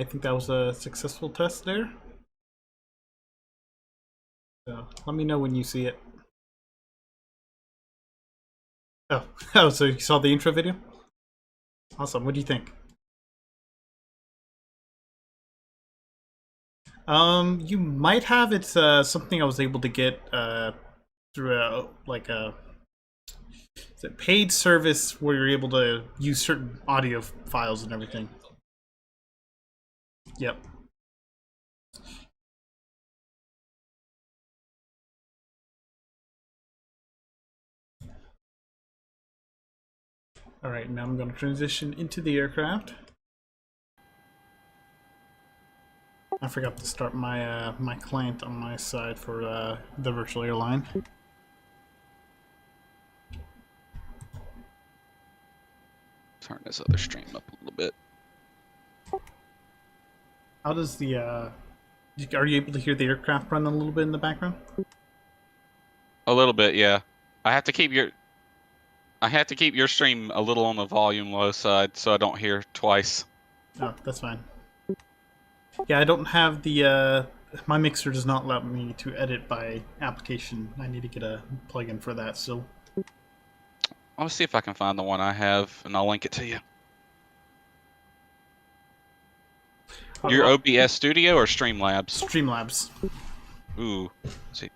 I think that was a successful test there. So let me know when you see it. Oh, oh, so you saw the intro video? Awesome. What do you think? You might have. It's something I was able to get through like a it's a paid service where you're able to use certain audio files and everything. Yep. All right, now I'm going to transition into the aircraft. I forgot to start my my client on my side for the virtual airline. Turn this other stream up a little bit. How does the are you able to hear the aircraft run a little bit in the background? A little bit, yeah. I have to keep your stream a little on the volume low side so I don't hear twice. Oh, that's fine. Yeah, I don't have the my mixer does not allow me to edit by application. I need to get a plugin for that still. I'll see if I can find the one I have and I'll link it to you. Your OBS Studio or Streamlabs? Streamlabs. Ooh, let's see.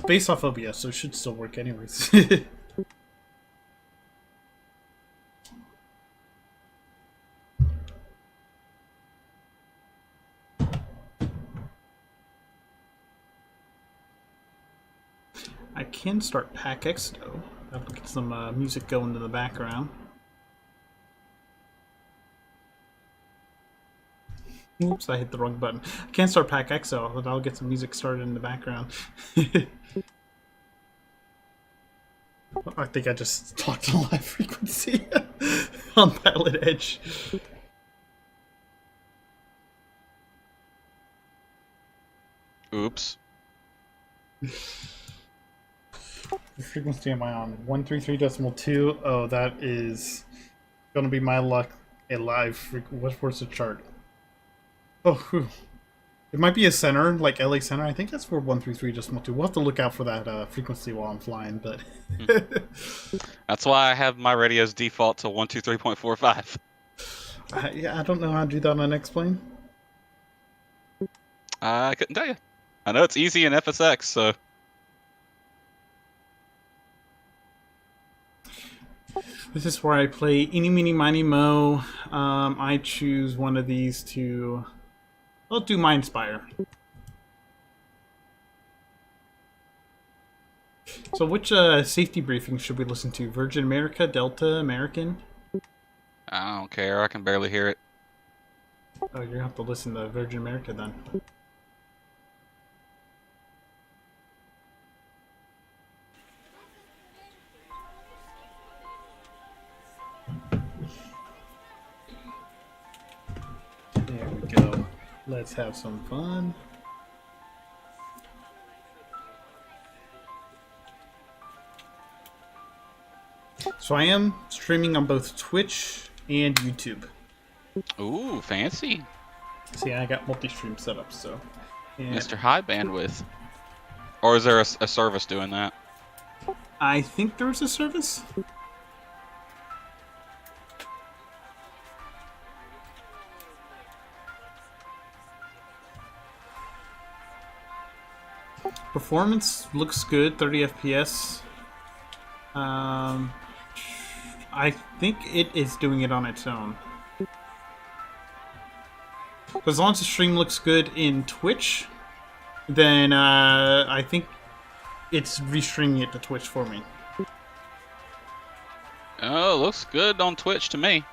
Based off OBS, so it should still work anyways. I can start PACX though. That'll get some music going in the background. Oops, I hit the wrong button. I can't start PACX though, but I'll get some music started in the background. I think I just talked on live frequency on Pilot Edge. Oops. The frequency am I on? 133.2. Oh, that is gonna be my luck. A live what's the chart? Oh, whew. It might be a center, like LA Center. I think that's for 133.2. We'll have to look out for that frequency while I'm flying, but That's why I have my radio's default to 123.45. Yeah, I don't know how to do that on X-Plane. I couldn't tell you. I know it's easy in FSX, so. This is where I play Eeny, Meeny, Miny, Mo. I choose one of these to... I'll do Mindspire. So which safety briefing should we listen to? Virgin America, Delta, American? I don't care. I can barely hear it. Oh, you're gonna have to listen to Virgin America then. There we go. Let's have some fun. So I am streaming on both Twitch and YouTube. Ooh, fancy. See, I got multi-stream set up, so... And Mr. High Bandwidth. Or is there a service doing that? I think there's a service. Performance looks good, 30 FPS. I think it is doing it on its own. As long as the stream looks good in Twitch, then I think it's restreaming it to Twitch for me. Oh, looks good on Twitch to me.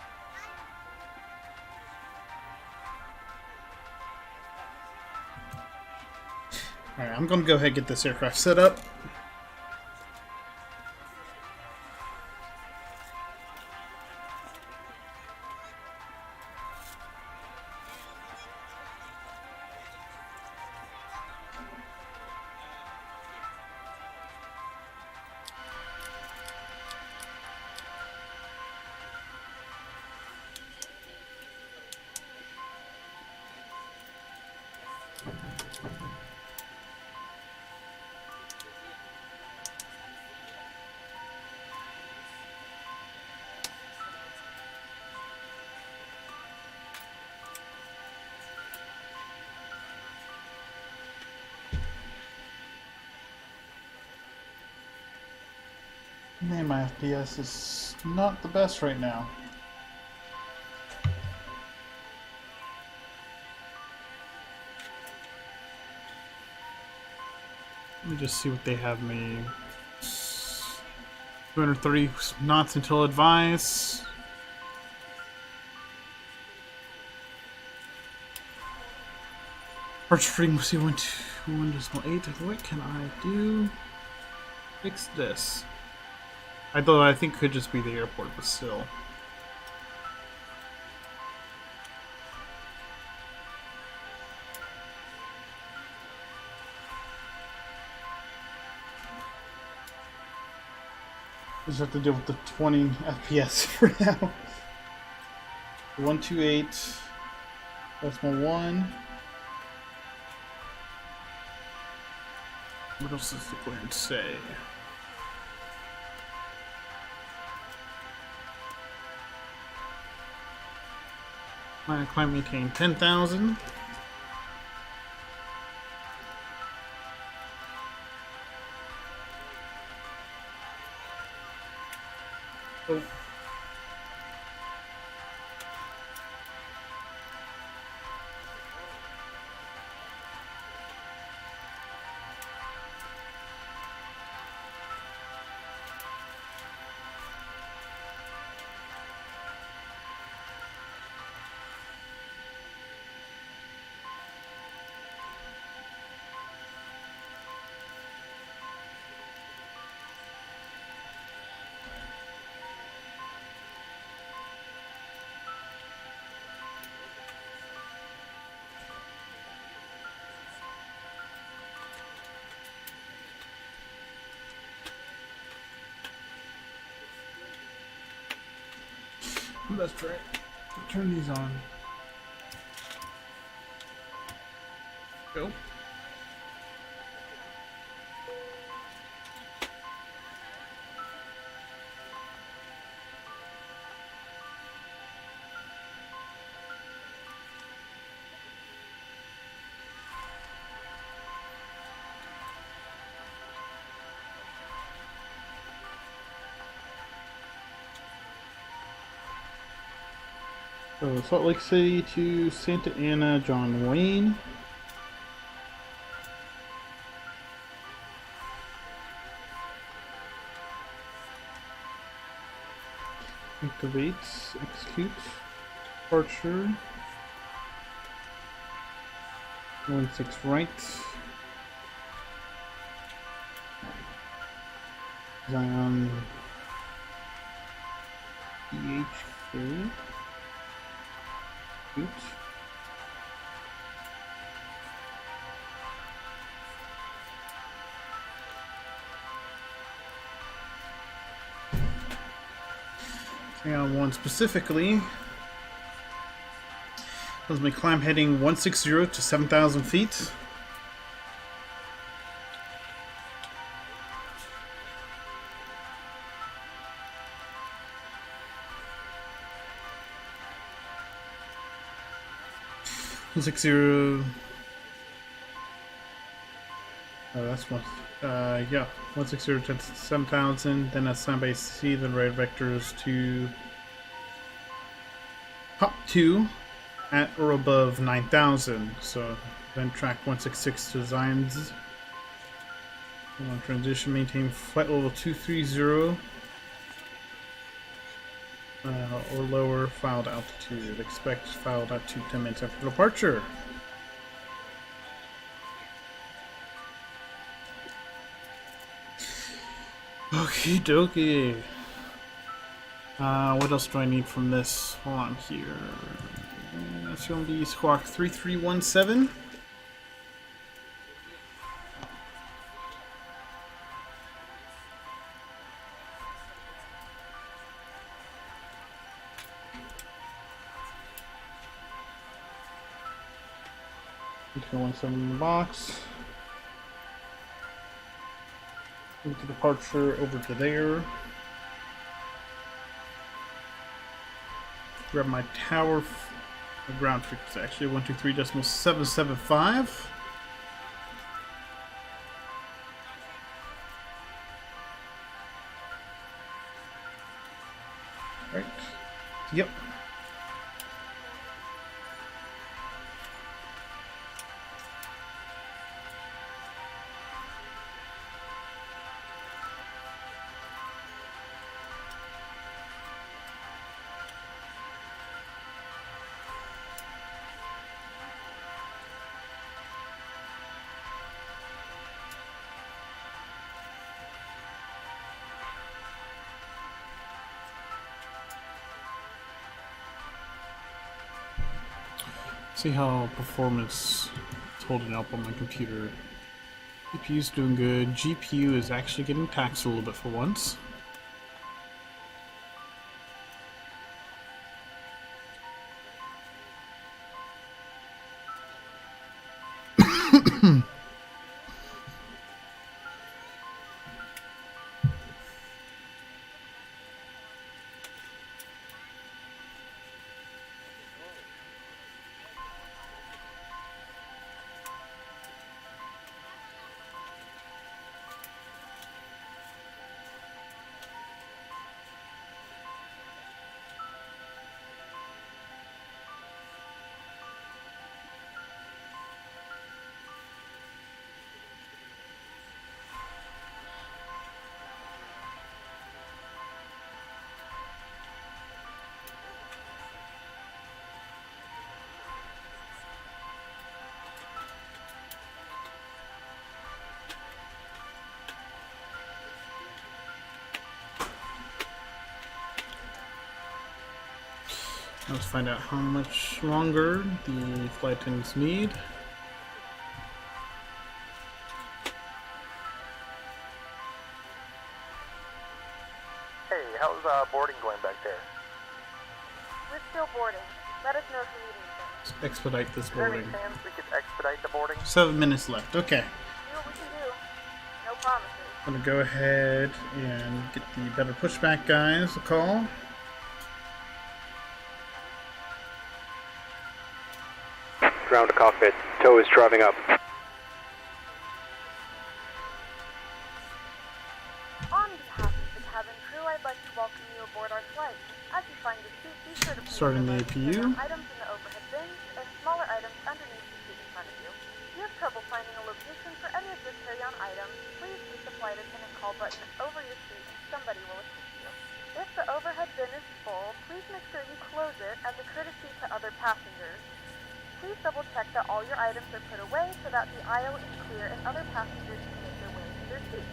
Alright, I'm gonna go ahead and get this aircraft set up. Man, my FPS is not the best right now. Let me just see what they have me. 230 knots until advice. Arch frequency 1.8. What can I do? Fix this. Although I think could just be the airport, but still. Just have to deal with the 20 FPS for now. 128. That's my one. What else does the clearance say? Climb maintain 10,000. Oh. That's right. Turn these on. Go. So Salt Lake City to Santa Ana, John Wayne. Activate, execute, departure. 16 right. Zion PHK. Oops. Hang on one specifically. Let's make climb heading 160 to 7,000 feet. Oh, that's one. Yeah, 160 to 7,000. Then assign by C, then right vectors to top 2 at or above 9,000. So then track 166 to Zion's. Transition, maintain flight level 230 or lower. Filed altitude. Expect filed altitude 10 minutes after departure. Okie dokie. What else do I need from this? Hold on here. That's going to be Squawk 3317. 7 in the box. Move the departure over to there. Grab my tower. Ground frequency actually 123.775. Right. Yep. See how performance is holding up on my computer. CPU's doing good. GPU is actually getting taxed a little bit for once. Let's find out how much longer the flight attendants need. Hey, how's boarding going back there? We're still boarding. Let us know if you need anything. Let's expedite this Is there any boarding. chance we could expedite the boarding? 7 minutes left. Okay. See what we can do. No promises. I'm gonna go ahead and get the Better-pushback guys a call. Ground to cockpit. Tow is driving up. On behalf of the cabin crew, I'd like to welcome you aboard our flight. As you find your seat, be sure to place Starting your the luggage APU. and items in the overhead bins and smaller items underneath the seat in front of you. If you have trouble finding a location for any of your carry-on items, please use the flight attendant call button over your seat and somebody will assist you. If the overhead bin is full, please make sure you close it as a courtesy to other passengers. Please double check that all your items are put away so that the aisle is clear and other passengers can make their way to their seats.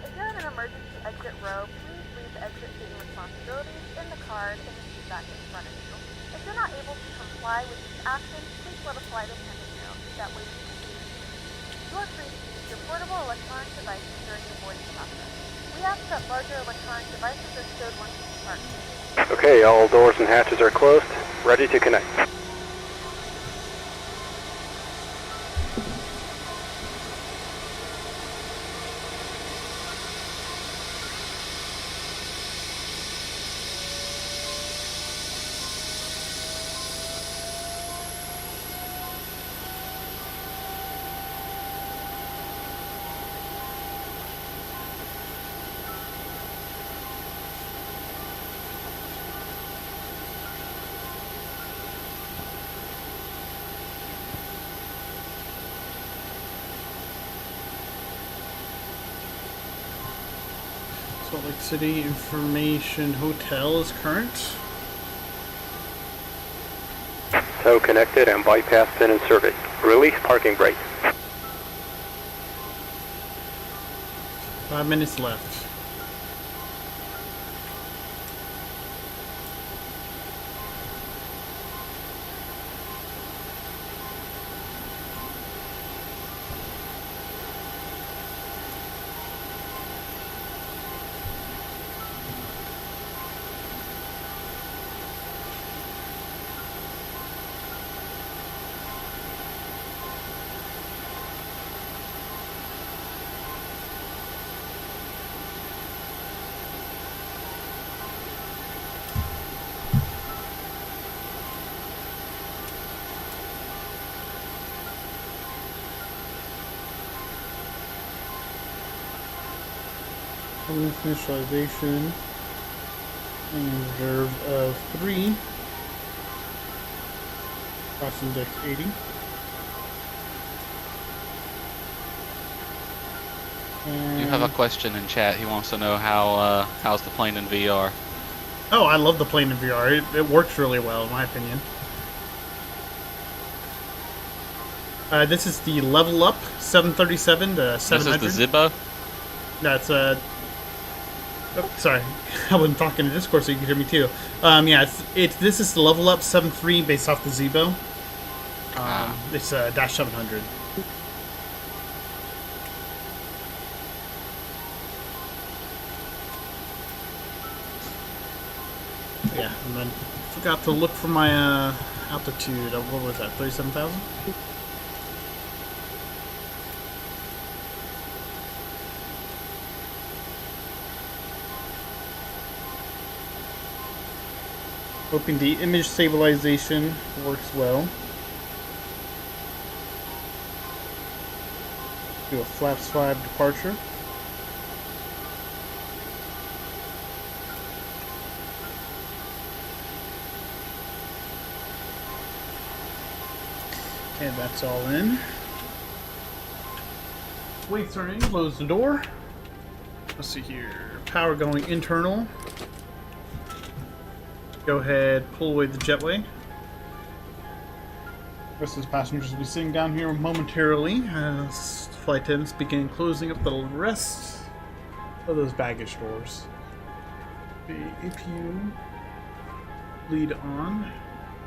If you're in an emergency exit row, please leave the exit seating responsibilities in the card in the seat back in front of you. If you're not able to comply with these actions, please let a flight attendant know. That way you can leave. You are free to use your portable electronic devices during the boarding process. We ask that larger electronic devices are stowed once you depart. Okay, all doors and hatches are closed. Ready to connect. Salt Lake City Information Hotel is current. Tow connected and bypass pin in service. Release parking brake. 5 minutes left. Initialization. And reserve of 3. Cross index 80. And You have a question in chat. He wants to know how's the plane in VR. oh, I love the plane in VR. It works really well, in my opinion. This is the LevelUP 737 to 700. This is the Zibbo? That's oh, sorry, I wasn't talking to Discord, so you can hear me too. Yeah, this is the LevelUP 7.3 based off the Zebo. It's dash 700. Yeah, and then forgot to look for my altitude. What was that? 37,000. Hoping the image stabilization works well. Do a flaps 5 departure. And that's all in. Weights are in, close the door. Let's see here. Power going internal. Go ahead, pull away the jetway. Rest of the passengers will be sitting down here momentarily as flight attendants begin closing up the rest of those baggage doors. The APU lead on.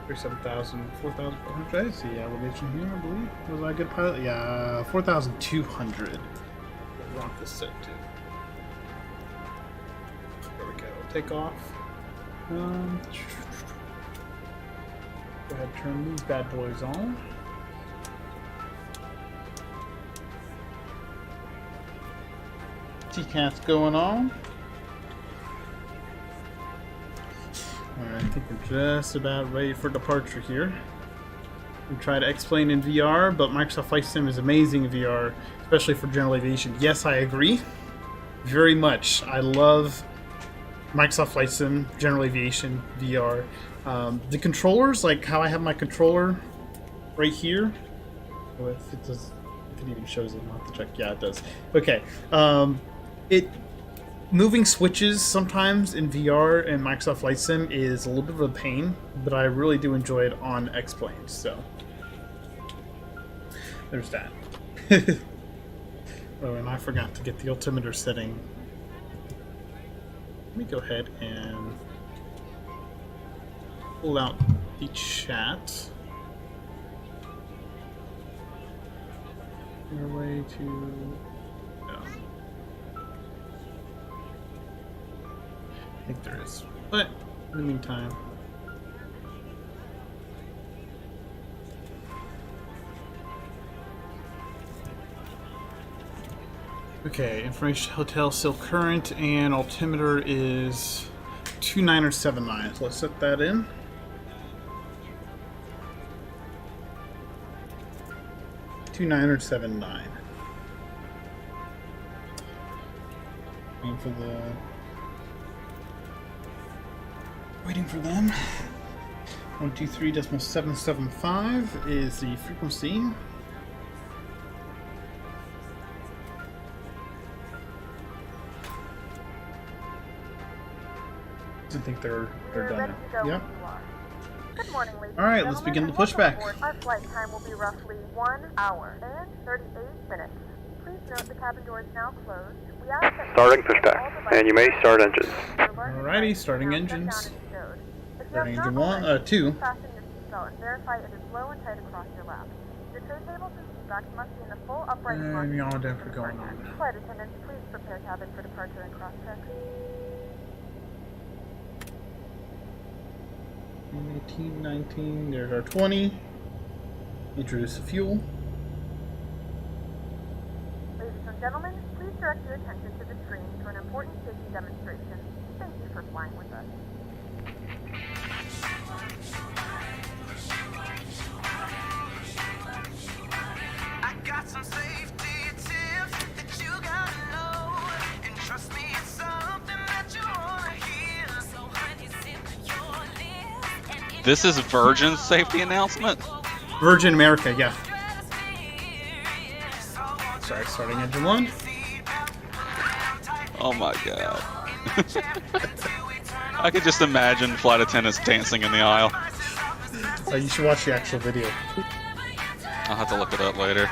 37,000, 4,400. I see elevation here, I believe. Was I a good pilot? Yeah, 4,200. We'll lock this set to. There we go. Take off. Go ahead and turn these bad boys on. TCAT's going on. Alright, I think we're just about ready for departure here. We try to explain in VR, but Microsoft Flight Sim is amazing in VR, especially for general aviation. Yes, I agree. Very much. I love Microsoft Flight Sim, general aviation, VR. The controllers, like how I have my controller right here. Oh, if it does, if it even shows it, I'll have to check. Yeah, it does. Okay. Moving switches sometimes in VR and Microsoft Flight Sim is a little bit of a pain, but I really do enjoy it on X-Planes, so there's that. Oh, and I forgot to get the altimeter setting. Let me go ahead and pull out the chat. Airway to... no. I think there is. But in the meantime, okay, information hotel still current and altimeter is 2979. So let's set that in. $2979. Waiting for them. 123.775 is the frequency. I think they're done. Yep. Good morning, ladies. All right, let's begin the pushback. Our flight time will be roughly 1 hour and 38 minutes. Please note the cabin door is now closed. We ask that Starting pushback, and you may start engines. Alrighty, starting engines. Starting engine 2. Fasten your seatbelt and verify it is low and tight across your lap. Your tray tables and seatbacks must be in the full upright And yaw down for going on. Flight attendants, please prepare cabin for departure and cross check. 18, 19, there's our 20. Introduce the fuel. Ladies and gentlemen, please direct your attention to the screen for an important safety demonstration. Thank you for flying with us. I got some safety tips that you gotta know, and trust me, it's This is Virgin's safety announcement? Virgin America, yeah. Sorry, starting engine 1. Oh my god. I could just imagine flight attendants dancing in the aisle. You should watch the actual video. I'll have to look it up later.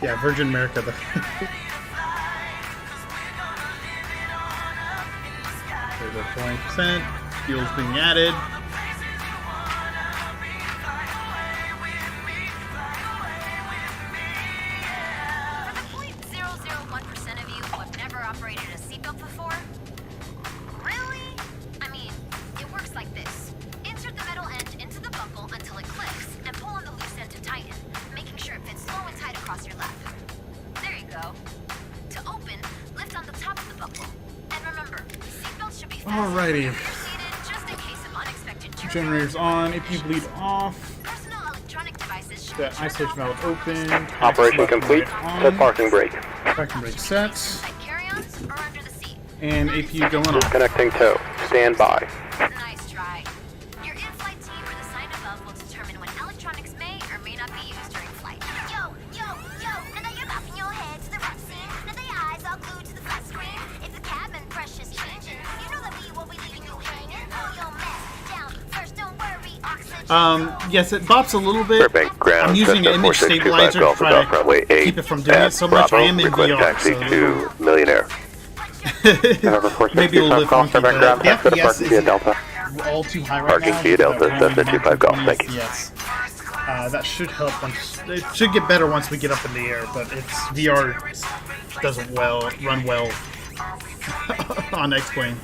Yeah, Virgin America. There's a 20%. Fuel's being added. For the 0.001% of you who have never operated a seatbelt before, really? I mean, it works like this. Insert the metal end into the buckle until it clicks, and pull on the loose end to tighten, making sure it fits slow and tight across your lap. There you go. To open, lift on the top of the buckle. And remember, seatbelts should be fastened Alrighty. and seated just in case of unexpected turbulence. Generators on, AP bleed off. Personal electronic devices should The be isolation valve open. Operation complete. Set parking brake. Parking brake set. like carry-ons or under the seat. And APU going on. Disconnecting tow. Stand by. Nice try. Your in-flight team or the sign above will determine when electronics may or may not be used during flight. Yo, yo, yo! And now you're bouncing your head to the rock scene. Now the eyes all glued to the flat screen. If the cabin pressure's changing, you know that we won't be leaving you hanging. Pull your mask down. First, don't worry, oxygen. Yes, it bops a little bit. Burbank ground. I'm using an image stabilizer to try to keep it from doing it so much. I am in Request VR, taxi so to Millionaire. maybe a little bit funky, but yeah, yes, via Delta. all too high right Parking now. via Delta, Cessna 25 Golf, thank you. Yes. That should help. It should get better once we get up in the air, but it's VR doesn't run well on X-Plane.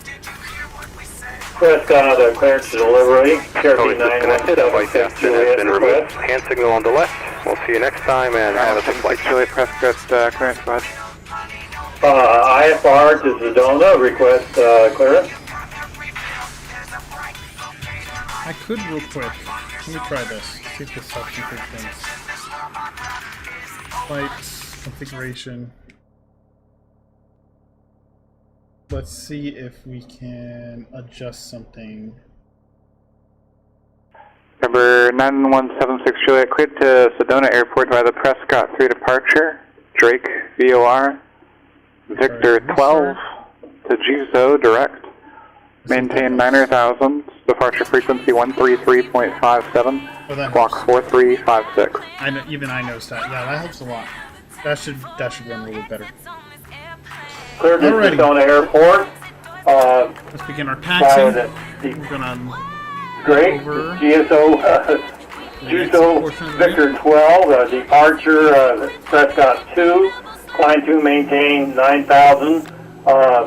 Prescott, clearance to delivery. Totally Cherokee disconnected. 917 White captain has been removed. request. Hand signal on the left. We'll see you next time and have a safe flight. Prescott, clearance, go ahead. IFR to Sedona, request clearance. I could real quick. Let me try this. See if this helps you fix things. Flight configuration. Let's see if we can adjust something. Number 9176 Juliet, cleared to Sedona Airport by the Prescott 3 departure. Drake, VOR. Victor 12 to Juzo, direct. Maintain 9,000. Departure frequency 133.57. Clock 4356. I know, even I noticed that. Yeah, that helps a lot. That should run a little bit better. Cleared to Alrighty. Sedona Airport. Let's begin our taxi. We're gonna Great. over Juzo, Victor 12, departure, Prescott 2. Climb to maintain 9,000.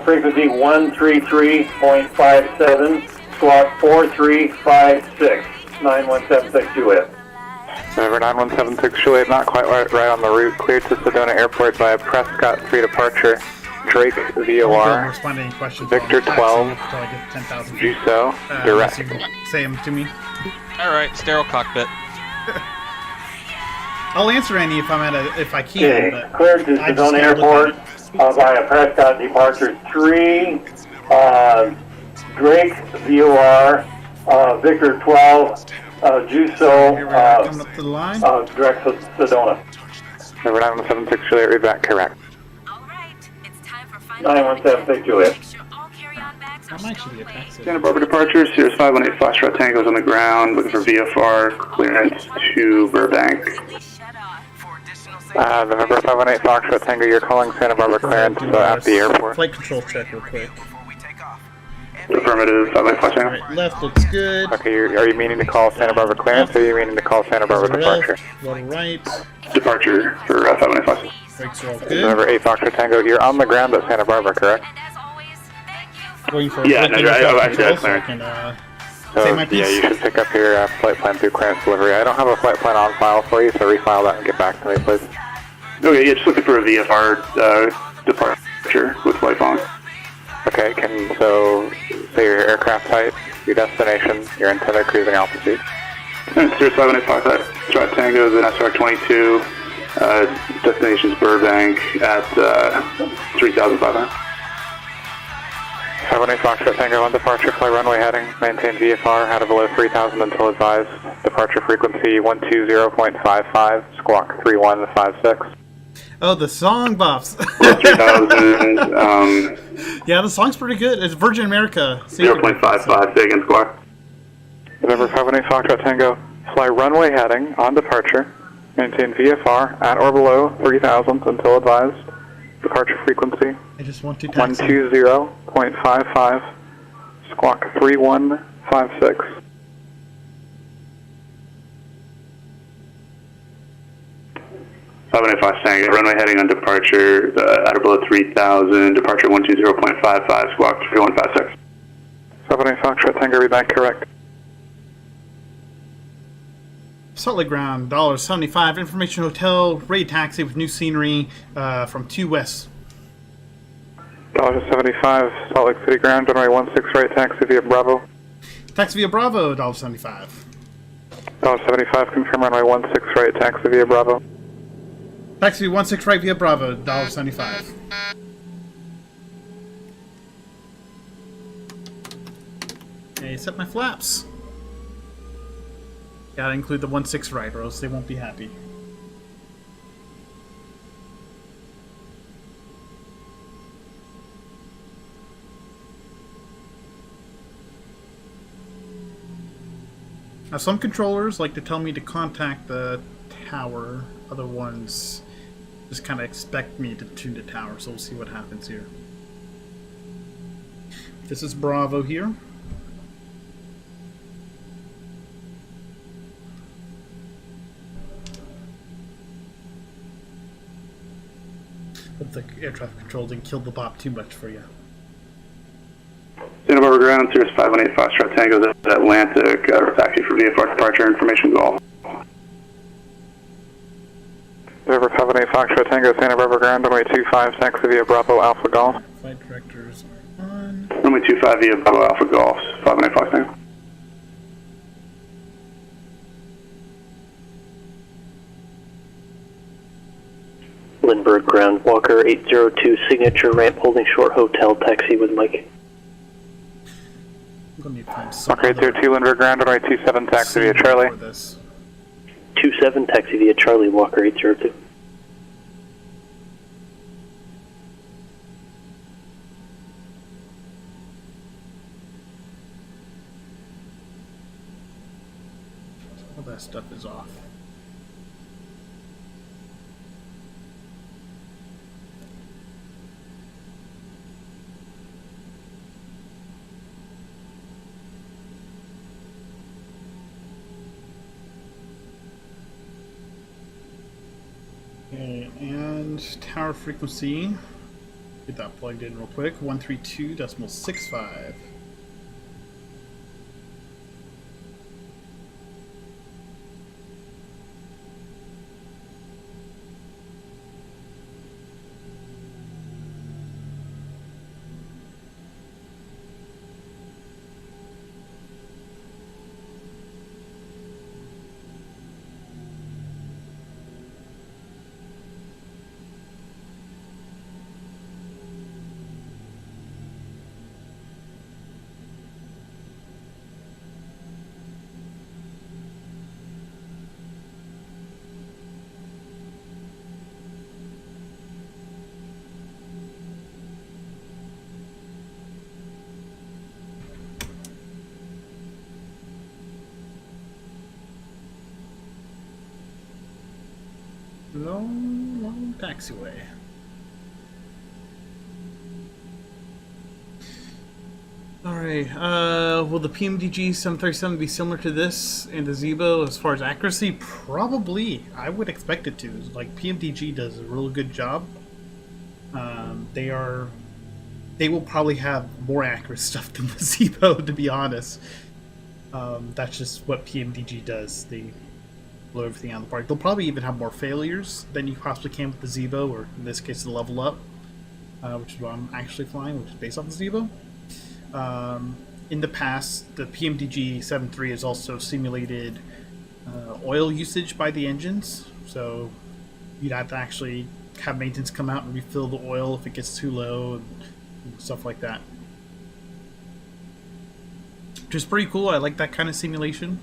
Frequency 133.57. Squawk 4356. 9176 Juliet. Number 9176 Juliet, not quite right on the route. Cleared to Sedona Airport by Prescott 3 departure. Drake, I'll VOR. respond to any questions. Victor on the taxi 12. until I get 10,000. Juso, Unless direct. you say them to me. Alright, sterile cockpit. I'll answer any if if I can. Okay, But cleared to I just Sedona gotta Airport look via Prescott departure 3. Drake, VOR, Victor 12, Juso, Here we are coming up to the line. direct to Sedona. Number 9176 Juliet, read back correct. Alright, it's time for final 9176 Juliet. Make sure all carry-on bags are That might actually be a taxi. Santa Barbara departure, Sirius 518 Foxtrot Tango's on the ground, looking for VFR clearance to Burbank. The number 518 Foxtrot Tango, you're calling Santa Barbara clearance at the airport. Flight control check real quick. Affirmative, 518 Foxtrot. Alright, left looks good. Okay, are you meaning to call Santa Barbara clearance or are you meaning to call Santa Barbara departure? Left, little right. Departure for 518 Foxtrot. Brakes are all Number good. 8 Foxtrot Tango, you're on the ground at Santa Barbara, correct? And as always, thank you. Going for Yeah, flight no, control I actually so got clearance. I can, So, say my piece. yeah, you should pick up your flight plan through clearance delivery. I don't have a flight plan on file for you, so refile that and get back to me, please. Okay, yeah, just looking for a VFR departure with flight following. Okay, so say your aircraft type, your destination, your intended cruising altitude. Sirius 518 Foxtrot Tango, the SR 22, destination's Burbank at 3,500. 78 Foxtrot Tango on departure, fly runway heading, maintain VFR, out of below 3000 until advised, departure frequency 120.55, squawk 3156. Oh, the song bops. 3000, Yeah, the song's pretty good. It's Virgin America. 0.55, big and squawk. November 78 Foxtrot Tango, fly runway heading, on departure, maintain VFR, at or below 3000 until advised, departure frequency I just want to taxi. 120.55, squawk 3156. Tango, runway heading on departure, at or below 3000, departure 120.55, squawk 3156. 78 Foxtrot Tango, read that correct. Salt Lake Ground, $75. Information Hotel, raid taxi with new scenery from 2 West. $75, Salt Lake City Ground, runway 16 right, taxi via Bravo. Taxi via Bravo, $75. $75, confirm runway 16 right, taxi via Bravo. Taxi 16 right via Bravo, $75. Okay, set my flaps. Gotta include the 16 right, or else they won't be happy. Now, some controllers like to tell me to contact the tower. Other ones just kind of expect me to tune the tower, so we'll see what happens here. This is Bravo here. Hope the air traffic control didn't kill the bop too much for you. Santa Barbara Ground, Cirrus 518 Foxtrot Tango, this is Atlantic, taxi for VFR departure, information Golf. River 518 Foxtrot Tango, Santa Barbara Ground, runway 25, taxi via Bravo Alpha Golf. Flight directors are on. Runway 25 via Bravo Alpha Golf, 518 Fox Tango. Lindbergh Ground, Walker 802, signature ramp holding short hotel, taxi with Mike. I'm gonna need to find some Walker 802, Lindbergh Ground, runway 27, taxi via Charlie. 27, taxi via Charlie, Walker 802. All that stuff is off. Okay, and tower frequency. Get that plugged in real quick. 132.65. Long taxiway. Alright, will the PMDG 737 be similar to this in the Zebo as far as accuracy? Probably. I would expect it to. Like, PMDG does a really good job. They will probably have more accurate stuff than the Zebo, to be honest. That's just what PMDG does. They blow everything out of the park. They'll probably even have more failures than you possibly can with the Zebo, or in this case the LevelUP, which is what I'm actually flying, which is based off the Zebo. In the past, the PMDG 7.3 has also simulated oil usage by the engines, so you'd have to actually have maintenance come out and refill the oil if it gets too low and stuff like that. which is pretty cool. I like that kind of simulation.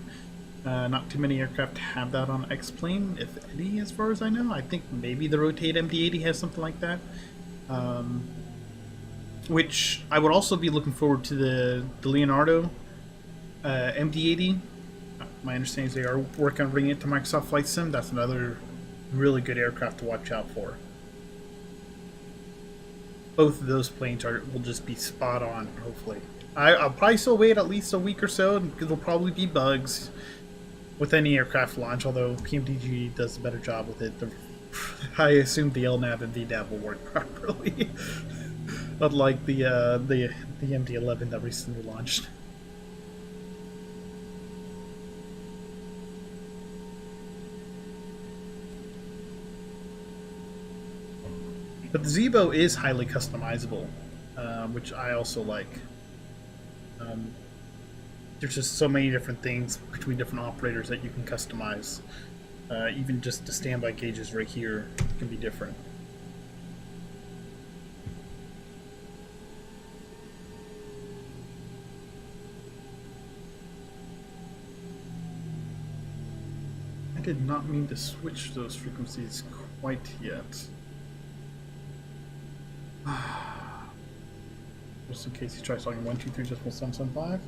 Not too many aircraft have that on X-Plane, if any, as far as I know. I think maybe the Rotate MD-80 has something like that. Which I would also be looking forward to the Leonardo MD-80. My understanding is they are working on bringing it to Microsoft Flight Sim. That's another really good aircraft to watch out for. Both of those planes will just be spot on, hopefully. I'll probably still wait at least a week or so, because there'll probably be bugs with any aircraft launch, although PMDG does a better job with it. I assume the LNAV and VNAV will work properly, unlike the MD-11 that recently launched. But the Zebo is highly customizable, which I also like. There's just so many different things between different operators that you can customize. Even just the standby gauges right here can be different. I did not mean to switch those frequencies quite yet. Just in case he tries talking 123.775.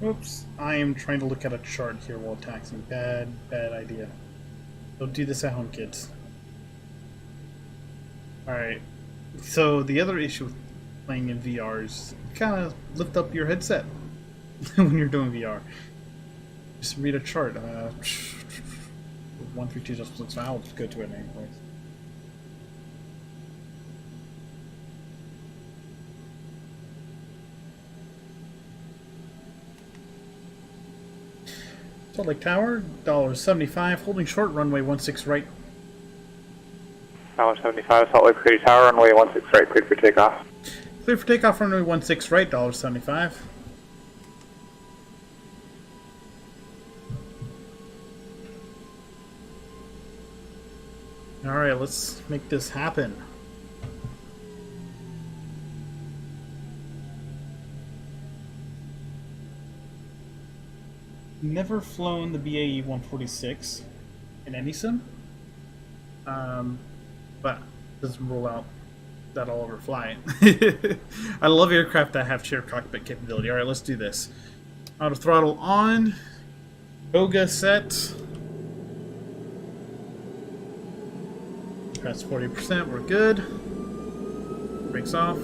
Oops, I am trying to look at a chart here while taxiing. Bad idea. Don't do this at home, kids. Alright, so the other issue with playing in VR is you kind of lift up your headset when you're doing VR. Just read a chart. 132 just looks fine. I'll just go to it anyways. Salt Lake Tower, $1.75, holding short, runway 16 right. $1.75, Salt Lake City Tower, runway 16 right, cleared for takeoff. Clear for takeoff, runway 16 right, $1.75. Alright, let's make this happen. Never flown the BAE 146 in any sim, but doesn't rule out that I'll ever fly it. I love aircraft that have shared cockpit capability. Alright, let's do this. Auto throttle on, Boga set, past 40%, we're good. Brakes off.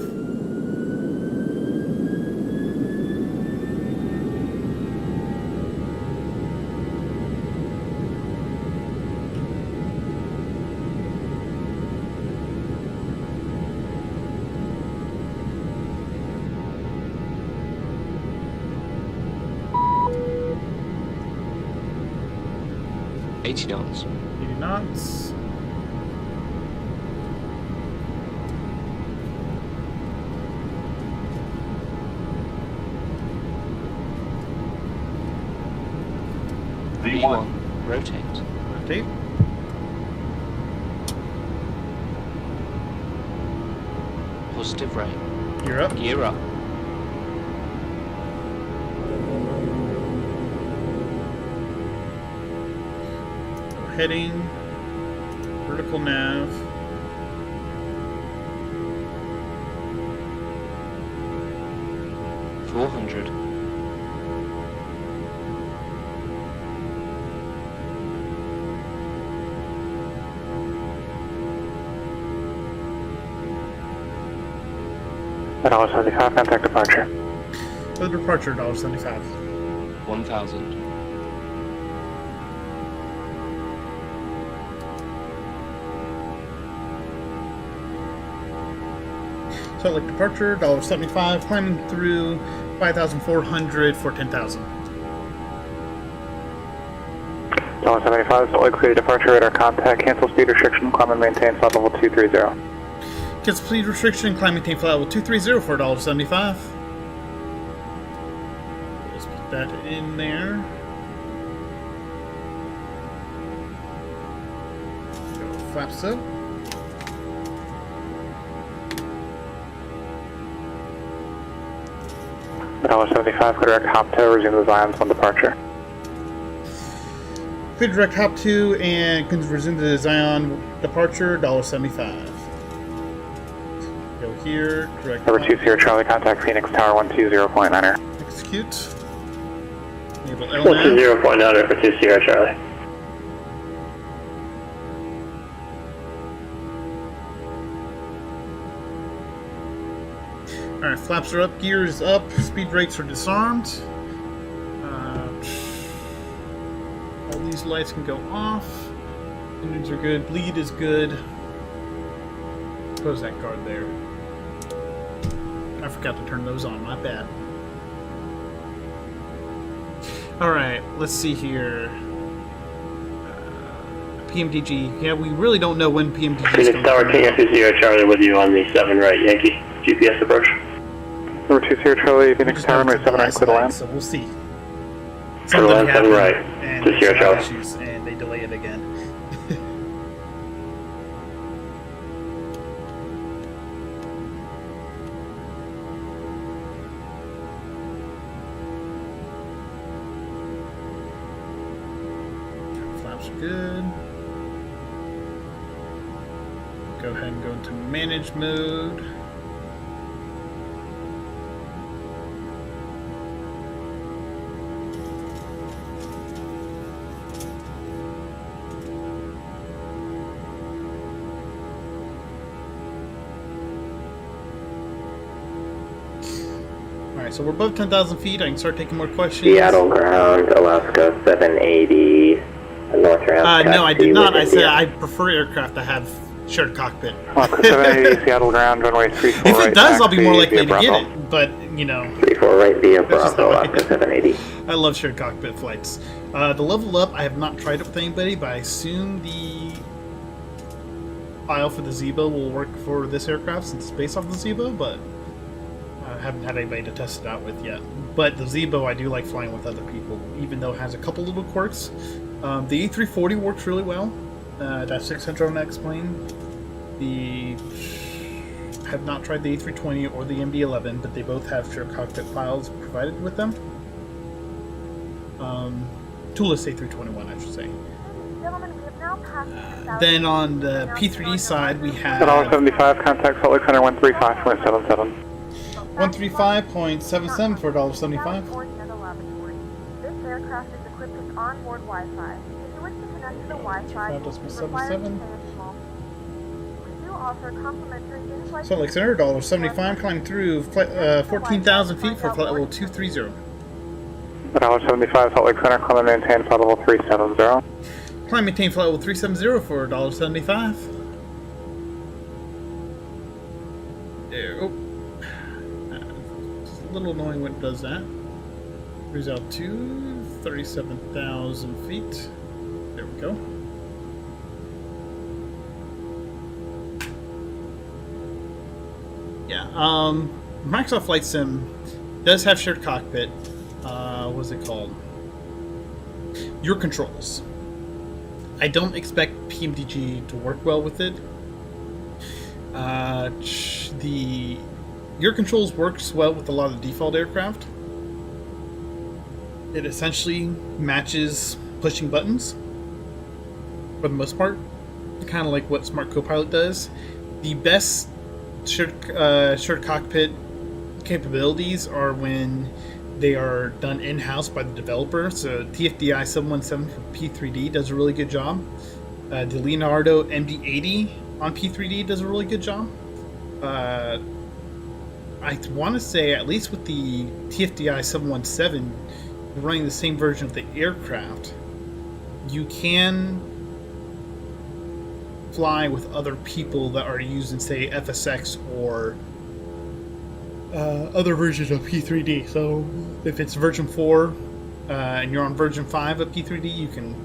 $80. 80 knots. V1. Rotate. Rotate. Positive right. Gear up. Gear up. Heading. Vertical nav. $400. $1.75, contact departure. For the departure, $1.75. 1,000. Salt Lake departure, $1.75, climbing through 5,400 for 10,000. Bravo 75, Salt Lake City departure, radar contact, cancel speed restriction, climb and maintain flight level 230. Cancel speed restriction, climb maintain flight level 230 for $1.75. Let's put that in there. Go flaps up. $75, direct hop to resume the Zions on departure. Clear direct hop to and can resume the Zion departure, $1.75. Go here, direct Number 20 Charlie, contact Phoenix Tower 120.9er. execute. Enable 120.9 for 20 Charlie. Alright, flaps are up, gears up, speed brakes are disarmed. All these lights can go off. Engines are good, bleed is good. Close that guard there. I forgot to turn those on, my bad. Alright, let's see here. PMDG. Yeah, we really don't know when PMDG is Phoenix Tower, KF20 Charlie with you on the 7 right Yankee GPS approach. Number 20 Charlie, Phoenix Tower, number 7 right, clear to land. So we'll see. Clear to land, 7 right. And 20 Charlie. issues, and they delay it again. Flaps are good. Go ahead and go into manage mode. Alright, so we're above 10,000 feet. I can start taking more questions. Seattle ground, Alaska 780, northbound. No, I did not. I said I prefer aircraft that have shared cockpit. Alaska 780, Seattle ground, runway 34 If right. it does, I'll be more likely to Bravo. get it. But, you know, 34 right via that's just Bravo, how I Alaska am. 780. I love shared cockpit flights. The LevelUP, I have not tried it with anybody, but I assume the file for the Zebo will work for this aircraft since it's based off the Zebo, but I haven't had anybody to test it out with yet. But the Zebo, I do like flying with other people, even though it has a couple little quirks. The A340 works really well. That's 600 on X plane. I have not tried the A320 or the MD-11, but they both have shared cockpit files provided with them. Toolless A321, I should say. Gentlemen, we have now passed 6,000. Then on the P3D side, we have $75, contact Salt Lake Center 135.77. 135.77 for $1.75. This aircraft is equipped with onboard Wi-Fi. If you wish to connect to the Wi-Fi, you require to pay a small fee. We do offer complimentary in-flight. Salt Lake Center, $1.75, climbing through 14,000 feet for flight level 230. $75, Salt Lake Center, climb and maintain flight level 370. Climb maintain flight level 370 for $1.75. There. Oh. It's a little annoying when it does that. Cruise out to 37,000 feet. There we go. Yeah, Microsoft Flight Sim does have shared cockpit. What's it called? Your controls. I don't expect PMDG to work well with it. Your controls works well with a lot of default aircraft. It essentially matches pushing buttons for the most part, kind of like what Smart Copilot does. The best shared cockpit capabilities are when they are done in-house by the developer. So TFDI 717 for P3D does a really good job. The Leonardo MD80 on P3D does a really good job. I want to say, at least with the TFDI 717, running the same version of the aircraft, you can fly with other people that are using, say, FSX or other versions of P3D. So if it's version 4 and you're on version 5 of P3D, you can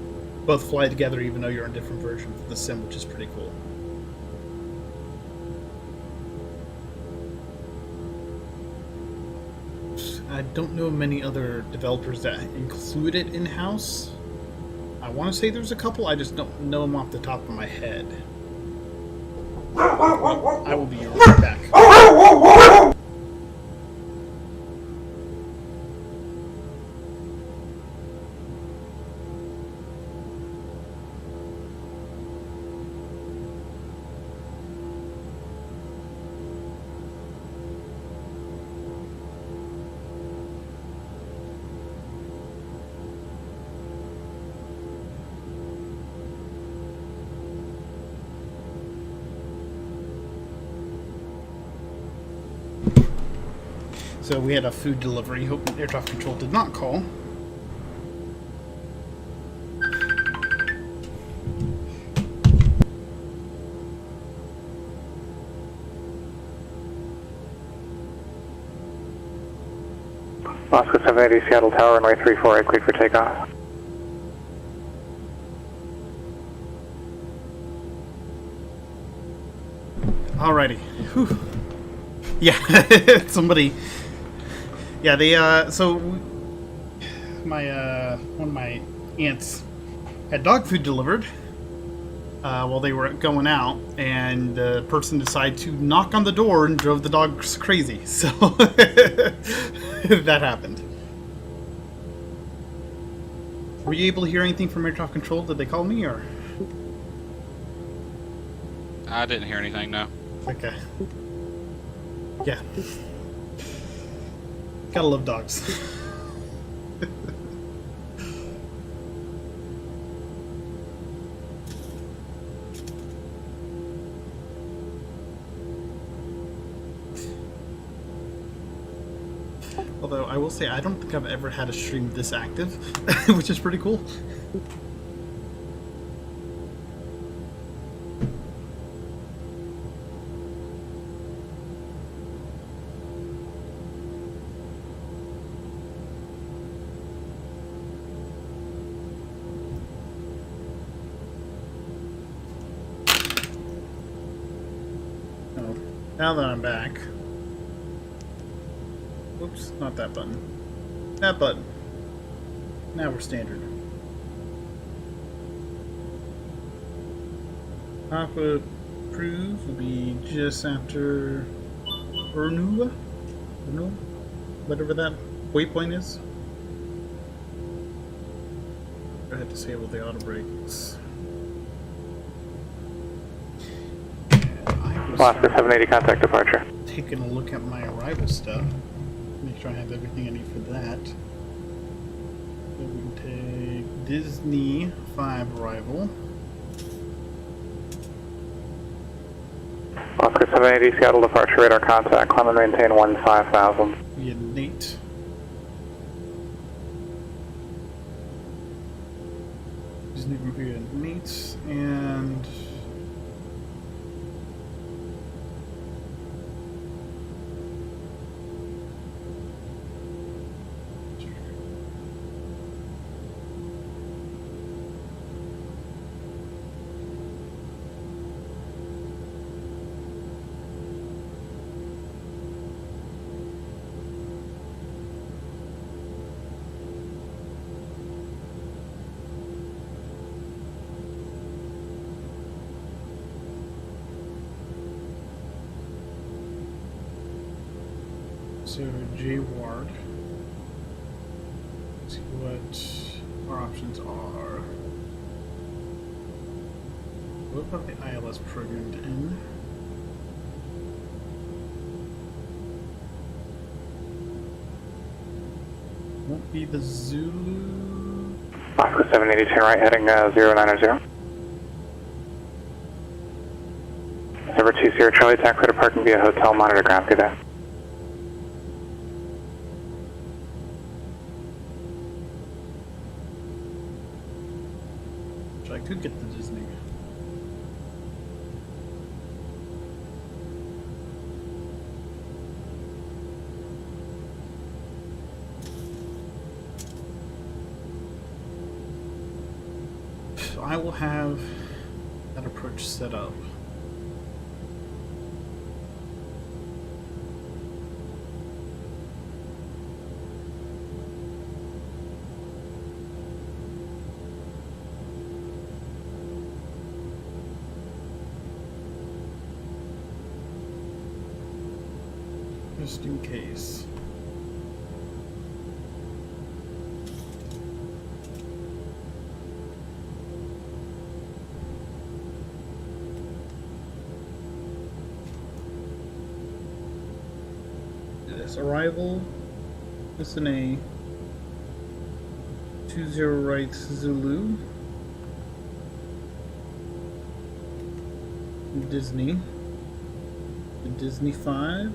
both fly together even though you're in different versions of the sim, which is pretty cool. I don't know many other developers that include it in-house. I want to say there's a couple, I just don't know them off the top of my head. I will be right back. So we had a food delivery. Hope air traffic control did not call. Oscar 780 Seattle Tower, runway 348, cleared for takeoff. Alrighty. Whew. Yeah, somebody. Yeah, they so my one of my aunts had dog food delivered while they were going out, and the person decided to knock on the door and drove the dogs crazy. So that happened. Were you able to hear anything from air traffic control? Did they call me or? I didn't hear anything, no. Okay. Yeah. Gotta love dogs. Although I will say I don't think I've ever had a stream this active, which is pretty cool. Now that I'm back. Whoops, not that button. That button. Now we're standard. Papa Prove will be just after Ernua? Whatever that waypoint is. Go ahead, disable the auto brakes. Oscar 780, contact departure. Taking a look at my arrival stuff. Make sure I have everything I need for that. So we can take Disney 5 arrival. Oscar 780, Seattle departure, radar contact, climb and maintain 15,000. We had Nate. Disney we had Nate and so J Ward. Let's see what our options are. What about the ILS programmed in? Won't be the Zulu. Oscar 780, turn right, heading 090. Number 20 Charlie, tax credit parking via hotel monitor ground. Good day. Which I could get the Disney. So I will have that approach set up. Just in case. Yes, arrival, SNA 20 right Zulu, Disney, Disney 5.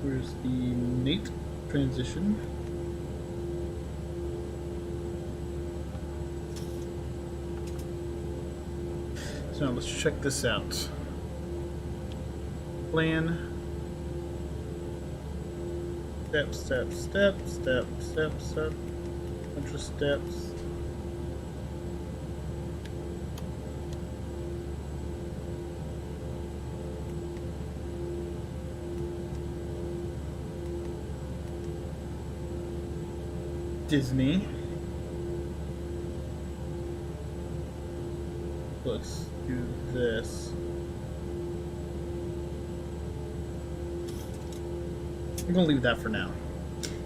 Where's the Nate transition? So now let's check this out. Plan. Step, step, step, step, step, step. Bunch of steps. Disney. Let's do this. I'm gonna leave that for now.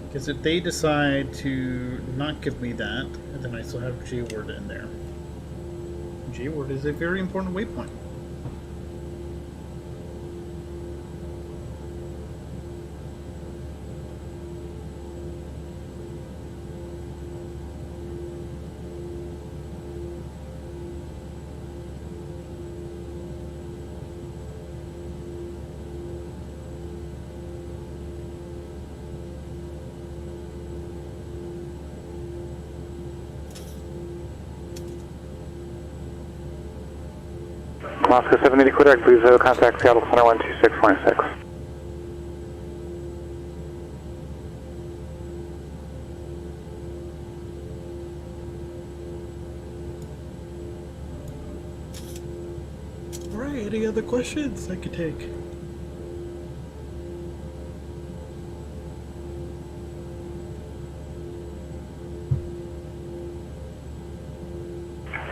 Because if they decide to not give me that, then I still have J-Word in there. J-Word is a very important waypoint. Moscow 780 Quebec, please contact Seattle Center 126.6. Alright, any other questions I could take?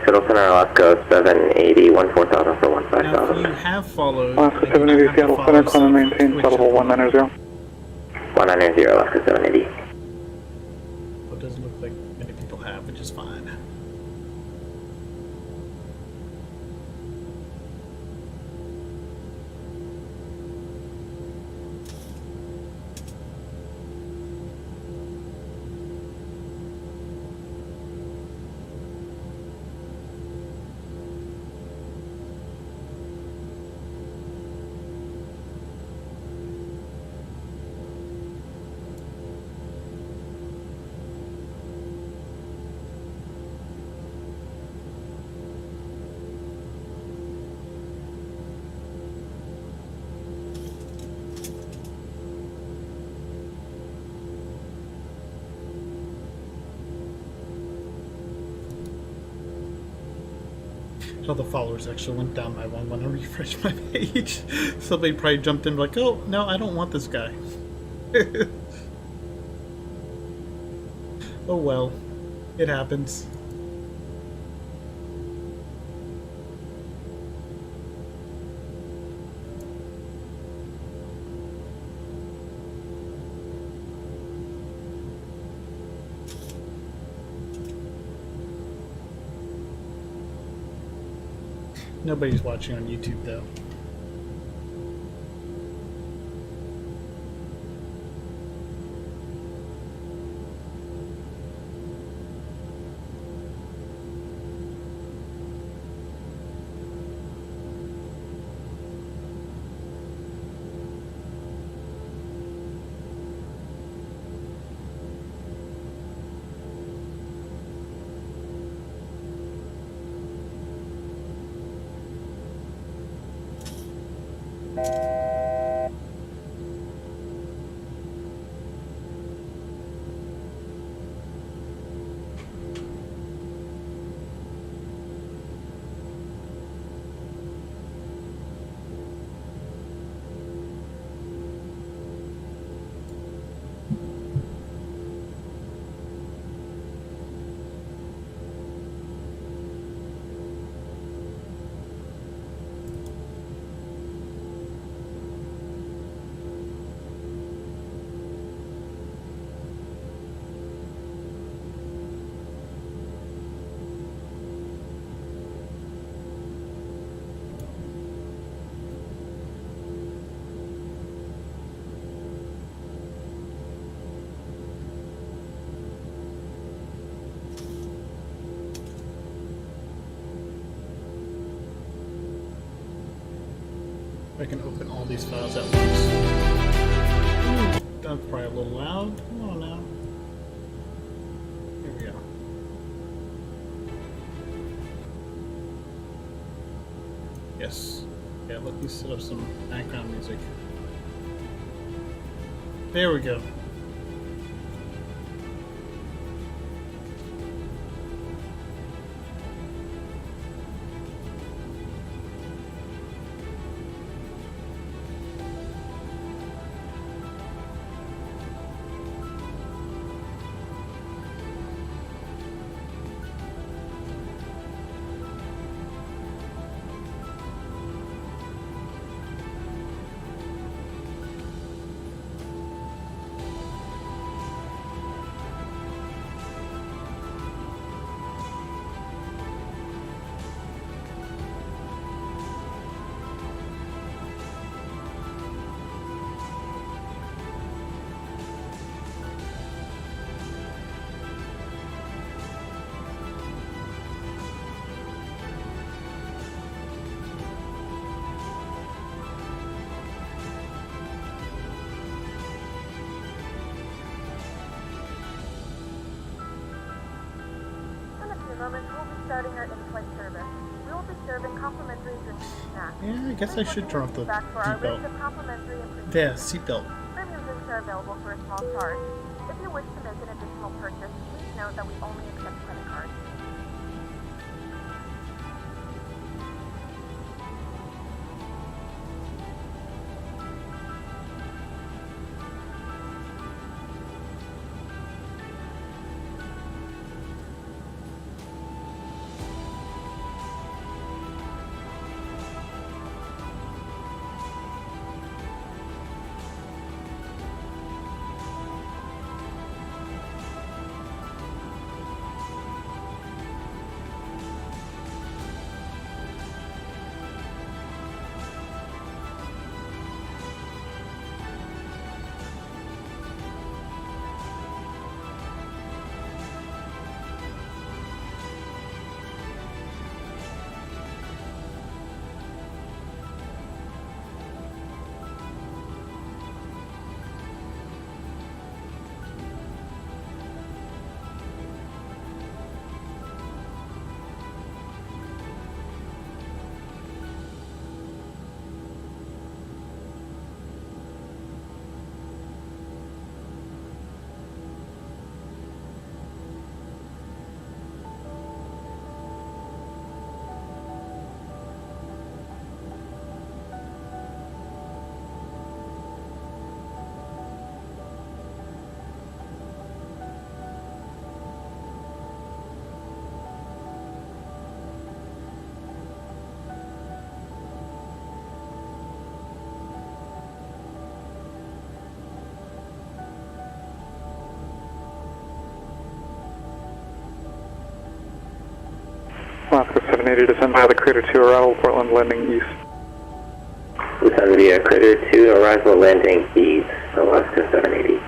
Seattle Center, Alaska 780, 14,000 for Now, if 15,000. you have followed, Alaska then you 780 have to Seattle follow Center, climb and some maintain switch Seattle up. 190. 190, Alaska 780. It doesn't look like many people have, which is fine. All the followers actually went down by one when I refreshed my page. Somebody probably jumped in like, oh, no, I don't want this guy. Oh well, it happens. Nobody's watching on YouTube though. I can open all these files at once. Ooh, that's probably a little loud. Come on now. Here we go. Yes. Yeah, let me set up some background music. There we go. Moments, we'll be starting our in-flight service. We will be serving complimentary drinks and snacks. Yeah, I guess I should turn off the seatbelt. Yeah, seatbelt. Premium drinks are available for a small charge. If you wish to make an additional purchase, please note that we only accept credit cards. Alaska 780, descend by the Crater 2 arrival, Portland landing east. Descend via Crater 2, arrival landing east, Alaska 780.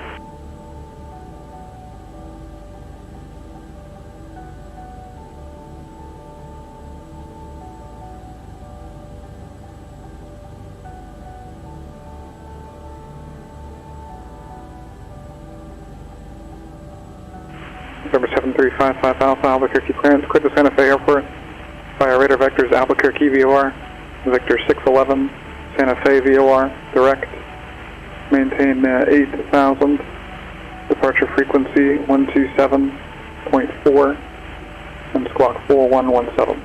November 7355 Alpha, Albuquerque clearance, clear to Santa Fe Airport via radar vectors Albuquerque VOR, Victor 611, Santa Fe VOR, direct, maintain 8,000, departure frequency 127.4, and squawk 4117.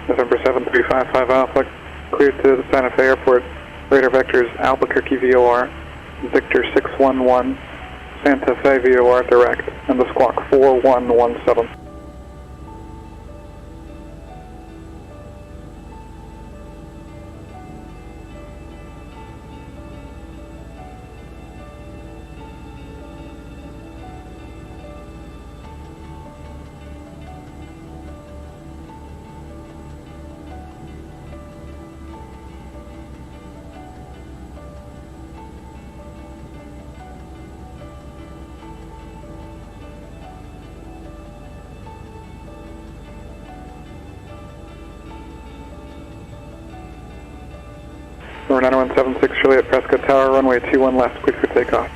November 7355 Alpha, cleared to the Santa Fe Airport, radar vectors Albuquerque VOR, Victor 611, Santa Fe VOR direct, and the squawk 4117. Number 9176 Juliet, Prescott Tower, runway 21 left, clear for takeoff.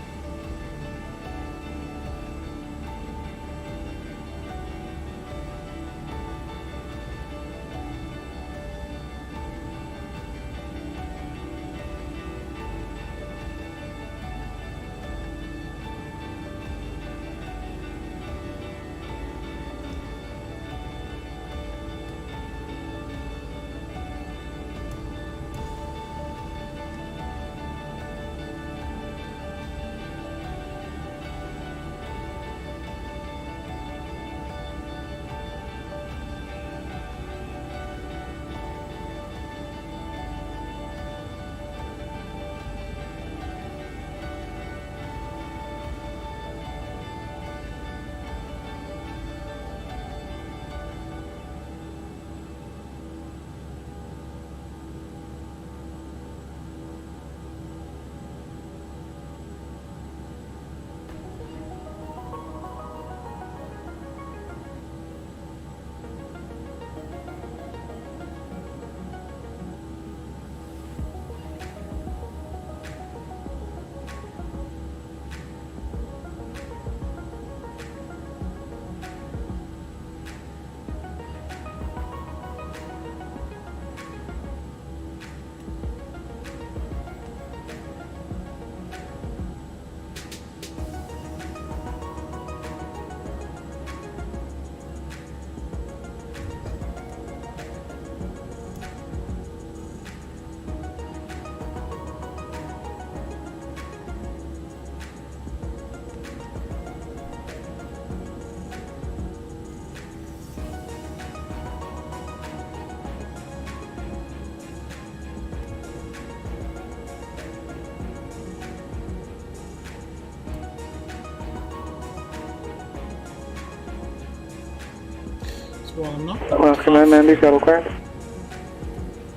Well, I'm not. Alaska 990, Seattle clearance.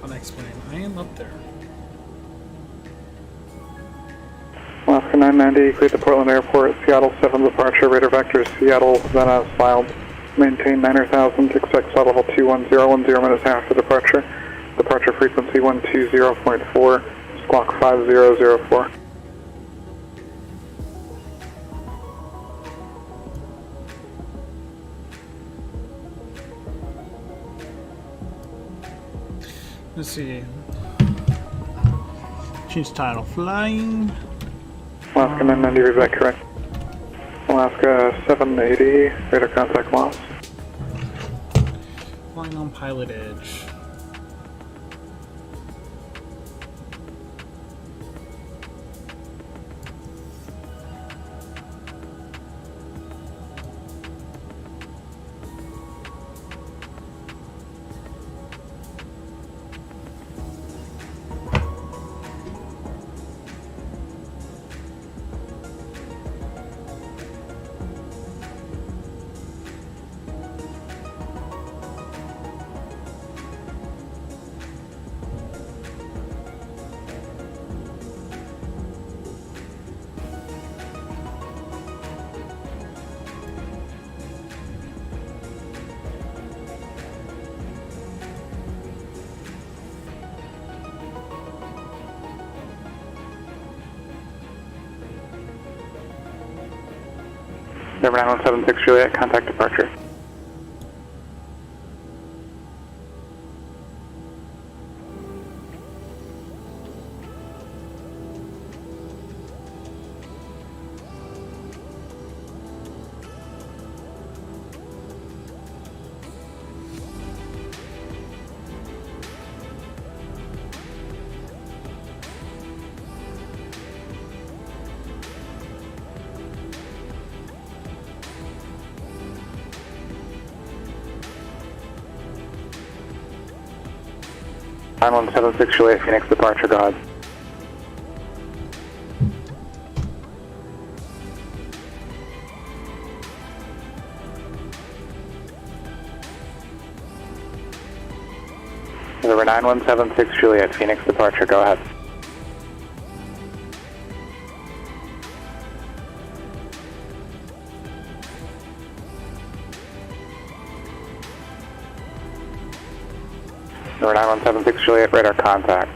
Unexplained. I am up there. Alaska 990, cleared to Portland Airport, Seattle 7 departure, radar vector Seattle, then as filed. Maintain 9,000, expect flight level 210, 0 minutes after departure. Departure frequency 120.4, squawk 5004. Let's see. Change title. Flying. Alaska 990, read back correct. Alaska 780, radar contact loss. Flying on pilot edge. Number 9176 Juliet, contact departure. Nine 176 Juliet, Phoenix departure, go ahead. Number 9176 Juliet, Phoenix departure, go ahead. Number 9176 Juliet, radar contact.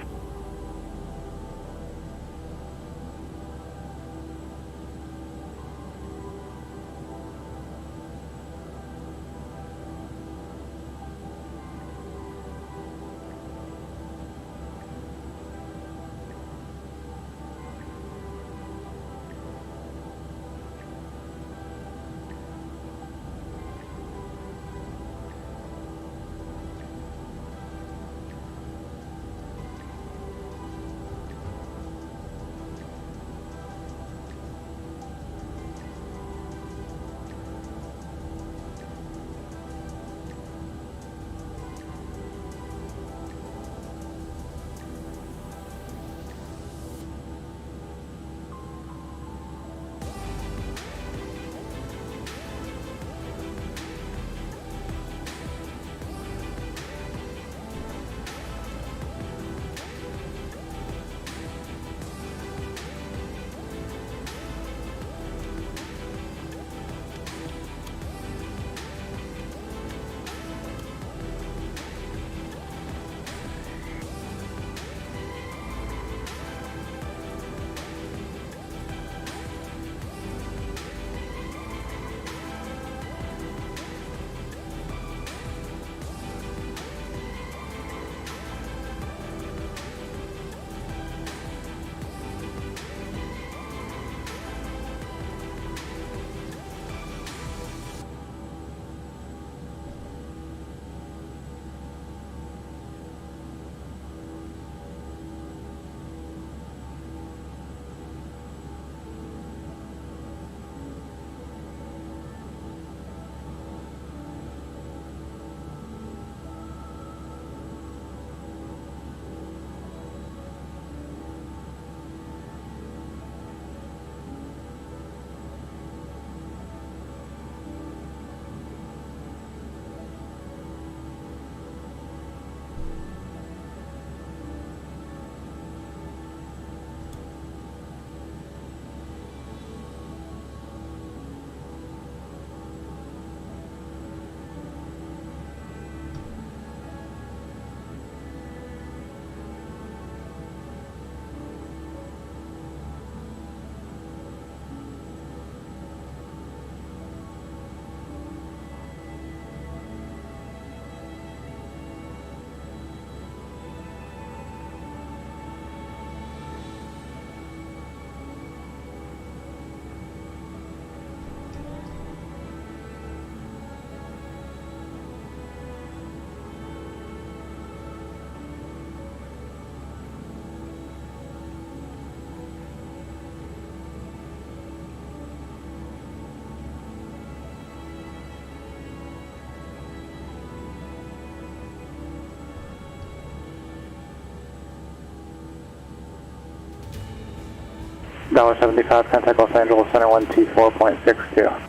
$75, contact Los Angeles Center 124.62.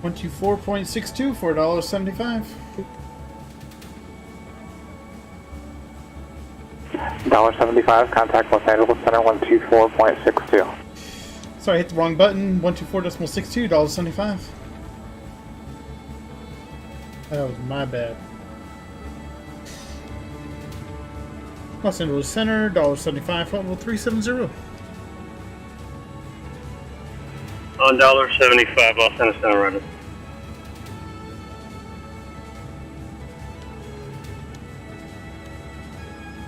124.62 for $1.75. $75, contact Los Angeles Center 124.62. Sorry, I hit the wrong button. 124.62, $1.75. That was my bad. Los Angeles Center, $1.75, flight level 370. On $1.75, Los Angeles Center running.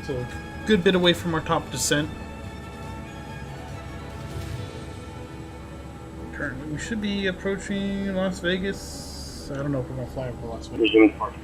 So a good bit away from our top descent. Currently, we should be approaching Las Vegas. I don't know if we're gonna fly over Las Vegas. Resuming departure.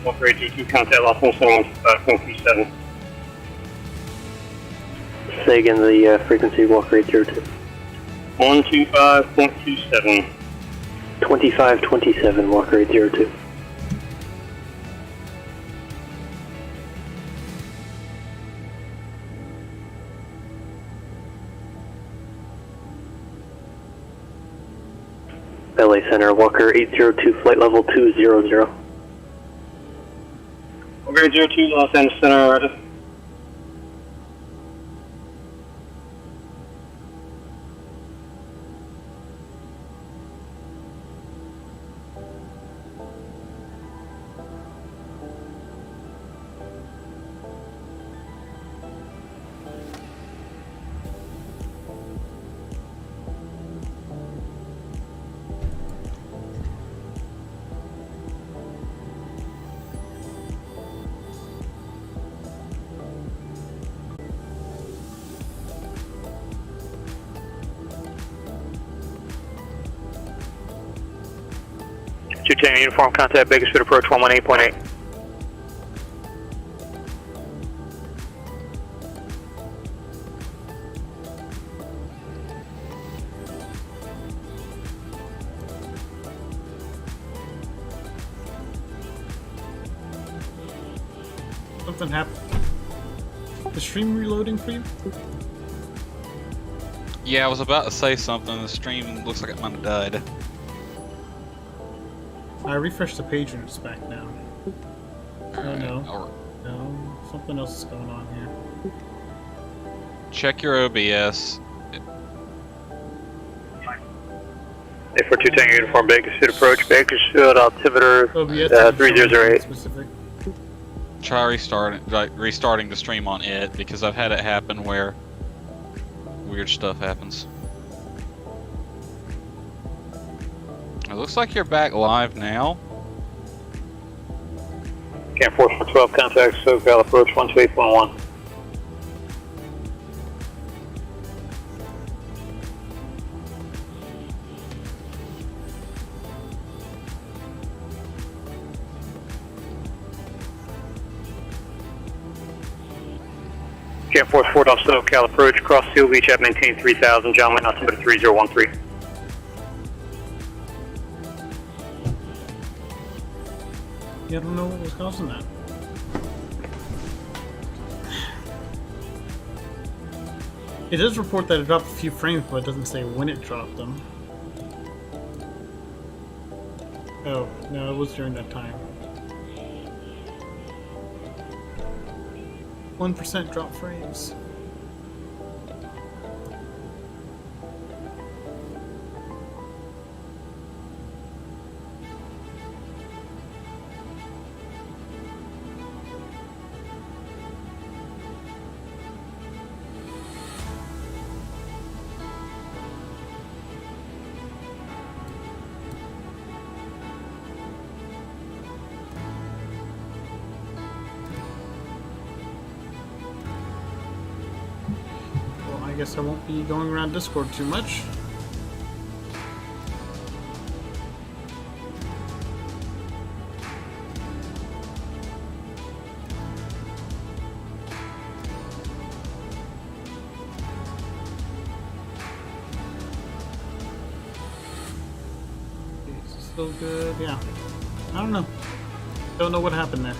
Walker 822, contact Los Angeles Center 125.37. Say again the frequency, Walker 802. 125.27. 2527, Walker 802. LA Center, Walker 802, flight level 200. Walker 802, Los Angeles Center ready. Uniform, contact Bakersfield approach 118.8. Something happened. The stream reloading for you? Yeah, I was about to say something. The stream looks like it might have died. I refreshed the page and it's back now. Oh no. No, something else is going on here. Check your OBS. A42 Tango Uniform, Bakersfield approach, Bakersfield altimeter OBS 3008. Specific. Try restarting the stream on it, because I've had it happen where weird stuff happens. It looks like you're back live now. Camp 4412, contact SoCal approach 128.1. Camp 44 off SoCal approach, cross Seal Beach at maintain 3000, John Wayne altimeter 3013. Yeah, I don't know what was causing that. It does report that it dropped a few frames, but it doesn't say when it dropped them. Oh, no, it was during that time. 1% drop frames. I guess I won't be going around Discord too much. It's still good, yeah. I don't know. Don't know what happened there.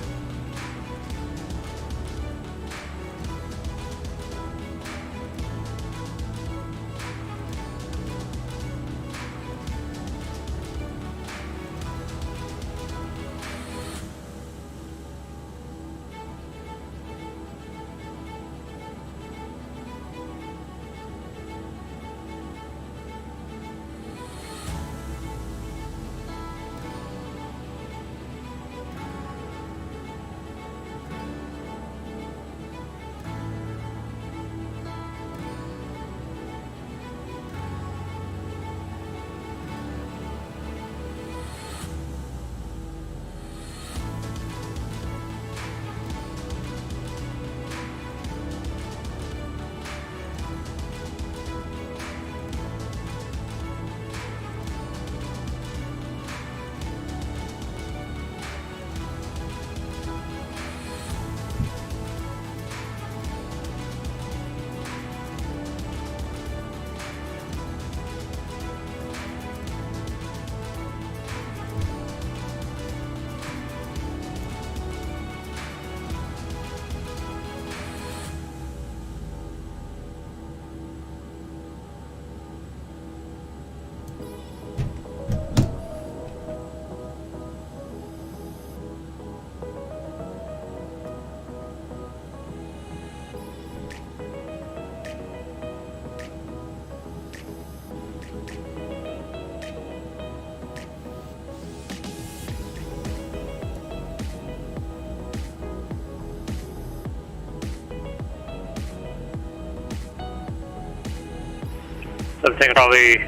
So taking probably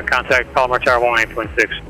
contact Palomar Tower 18.6.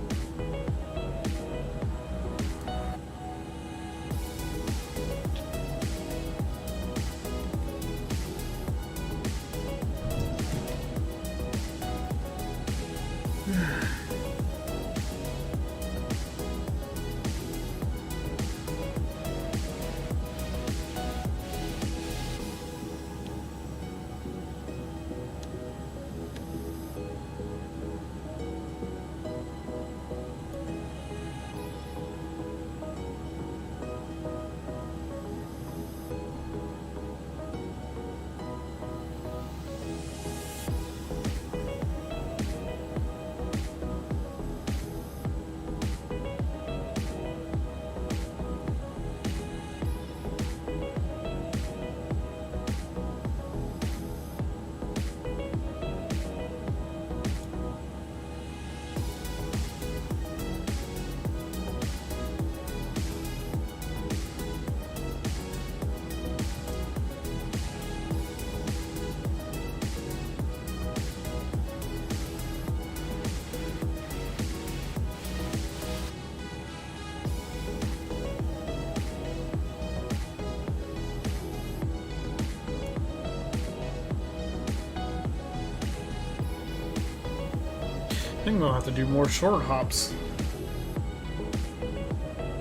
I think we'll have to do more short hops.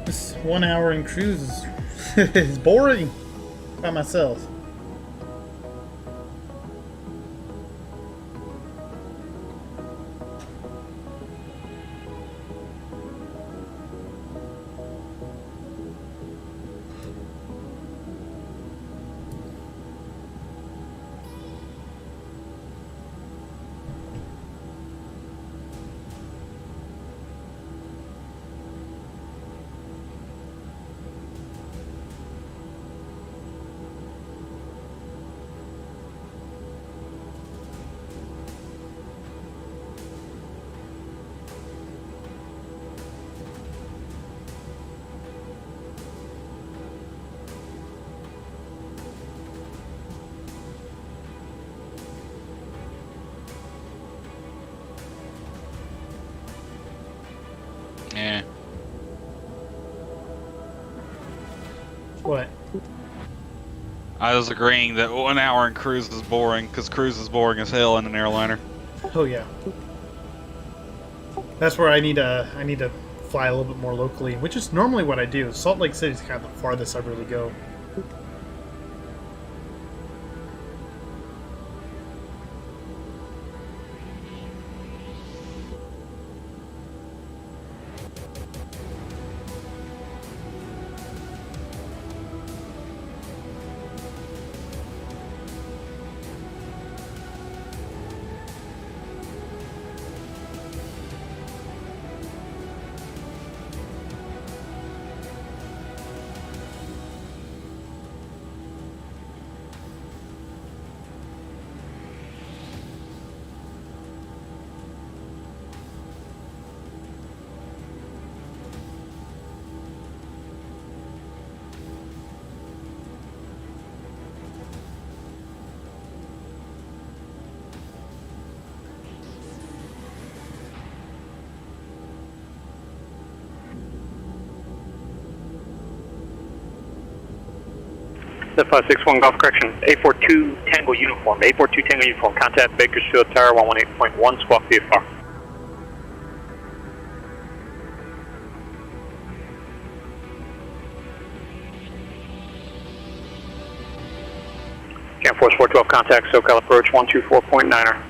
This 1 hour in cruise is boring by myself. What? I was agreeing that 1 hour in cruise is boring, because cruise is boring as hell in an airliner. Oh yeah. That's where I need to fly a little bit more locally, which is normally what I do. Salt Lake City is kind of the farthest I really go. The 561 Golf correction, 842 Tango uniform, 842 Tango uniform, contact Bakersfield Tower 118.1, squawk VFR. Cam Force 412, contact SoCal approach 124.9er.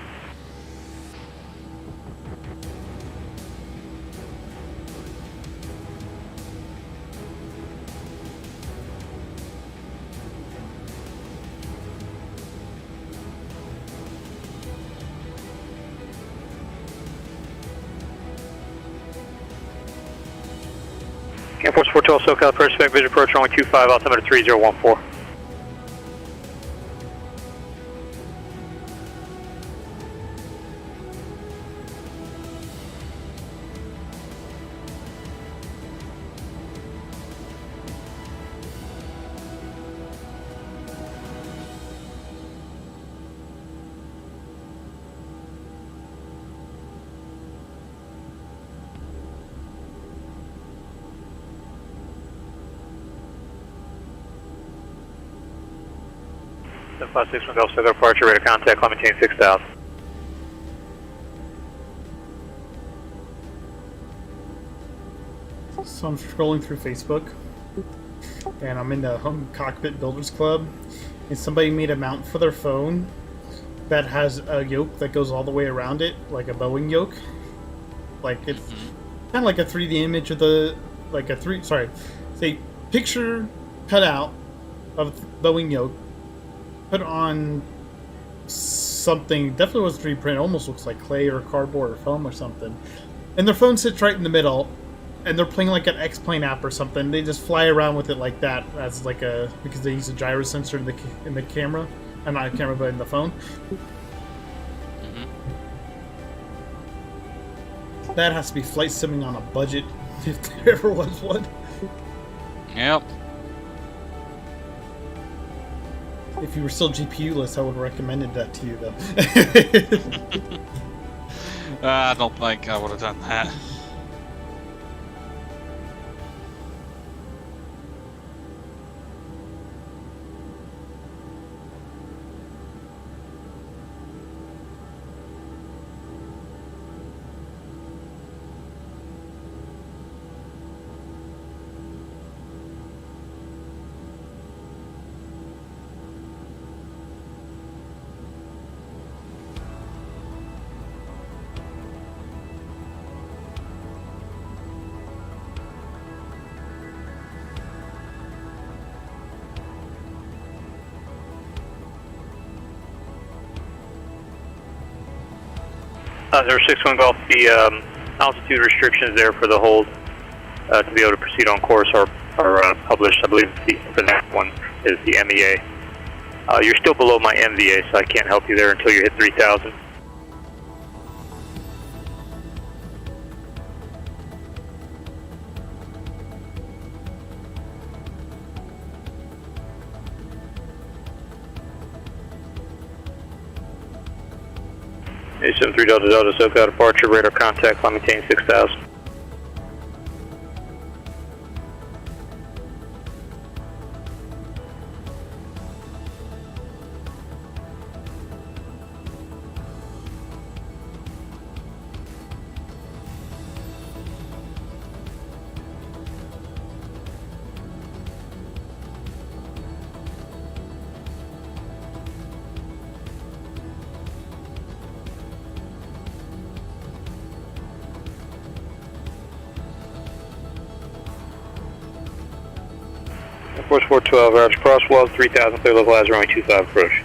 Cam Force 412, SoCal approach, spec vision approach runway 25, altimeter 3014. The 561 Golf SoCal departure, rate of contact, climb maintain 6000. So I'm scrolling through Facebook, and I'm in the Home Cockpit Builders Club, and somebody made a mount for their phone that has a yoke that goes all the way around it, like a Boeing yoke. Like it's kind of like a 3D image of the, like a say picture cut out of Boeing yoke, put on something, definitely was 3D print, almost looks like clay or cardboard or foam or something. And their phone sits right in the middle, and they're playing like an X-Plane app or something. They just fly around with it like that, as like a, because they use a gyro sensor in the camera, not a camera but in the phone. That has to be flight simming on a budget, if there ever was one. Yep. If you were still GPU-less, I would have recommended that to you, though. I don't think I would have done that. There 61 Golf, the altitude restrictions there for the hold to be able to proceed on course are published. I believe for that one is the MEA. You're still below my MVA, so I can't help you there until you hit 3,000. A73 Delta Delta, SoCal departure, radar contact, climb maintain 6000. Force 412, average crosswalk, 3000, clear level as runway 25 approach.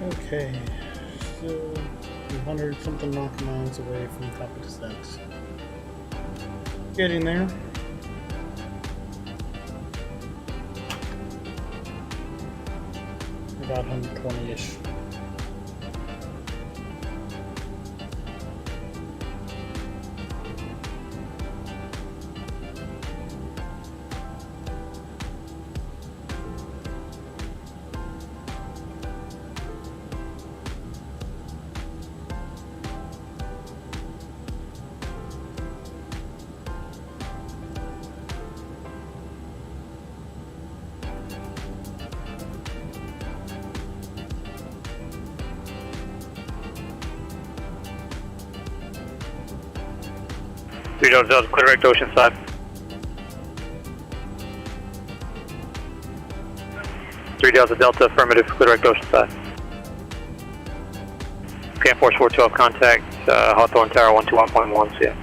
Okay, so 200 something nautical miles away from top of descent. Getting there. About 120-ish. Three Delta, clear direct ocean side. 3 Delta, affirmative, clear direct ocean side. Okay, Force 412, contact Hawthorne Tower 121.1, see ya.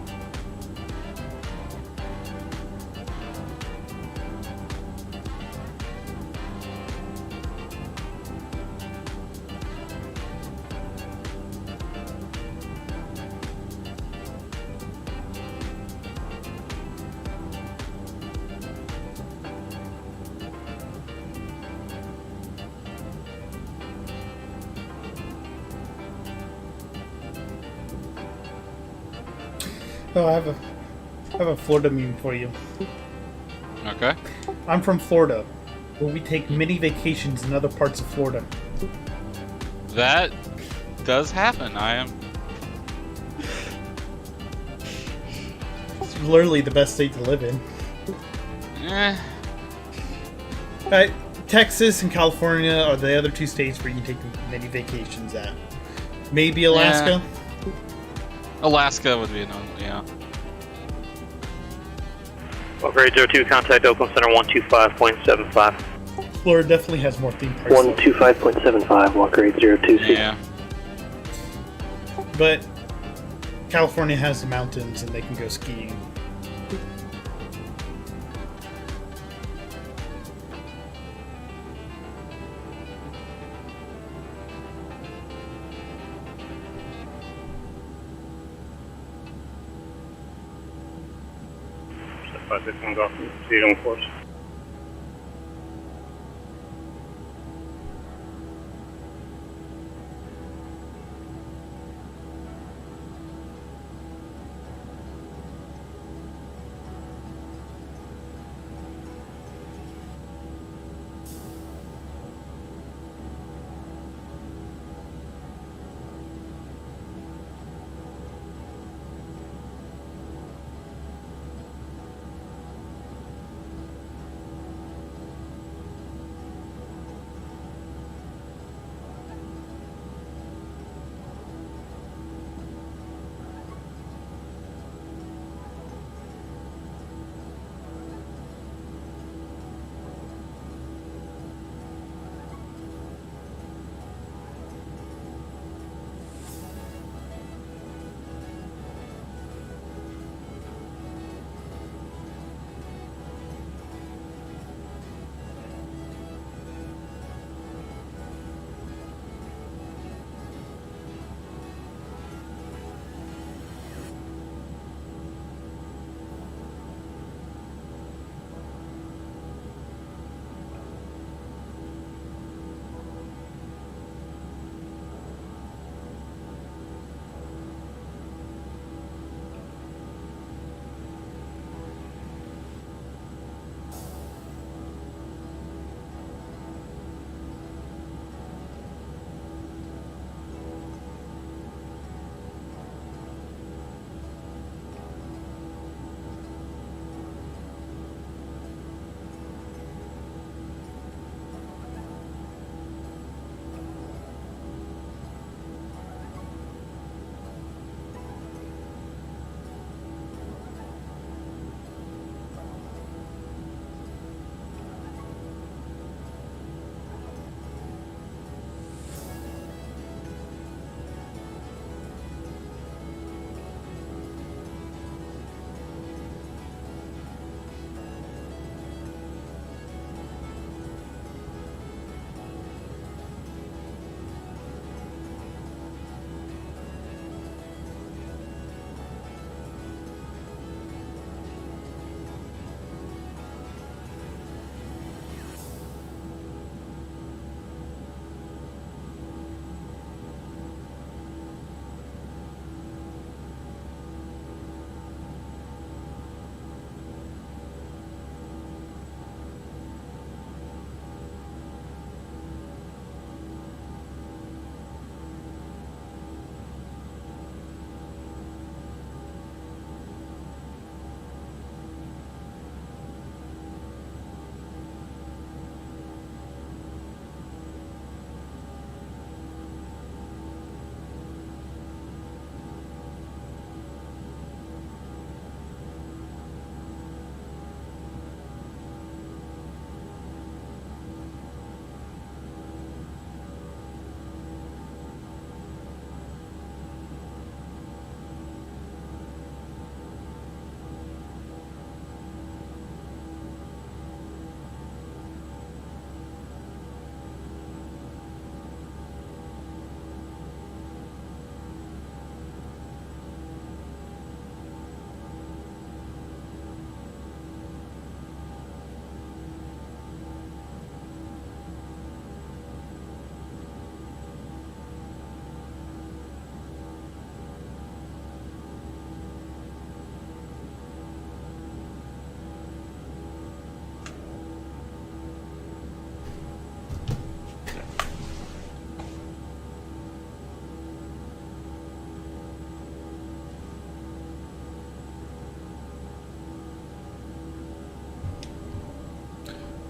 Oh, I have a Florida meme for you. Okay. I'm from Florida, where we take mini vacations in other parts of Florida. That does happen. I am. It's literally the best state to live in. Texas and California are the other two states where you can take many vacations at. Maybe Alaska. Yeah. Alaska would be another, yeah. Walker 802, contact Oakland Center 125.75. Florida definitely has more theme parks. 125.75, Walker 802. Yeah. But California has the mountains and they can go skiing. This one's off, see you on course.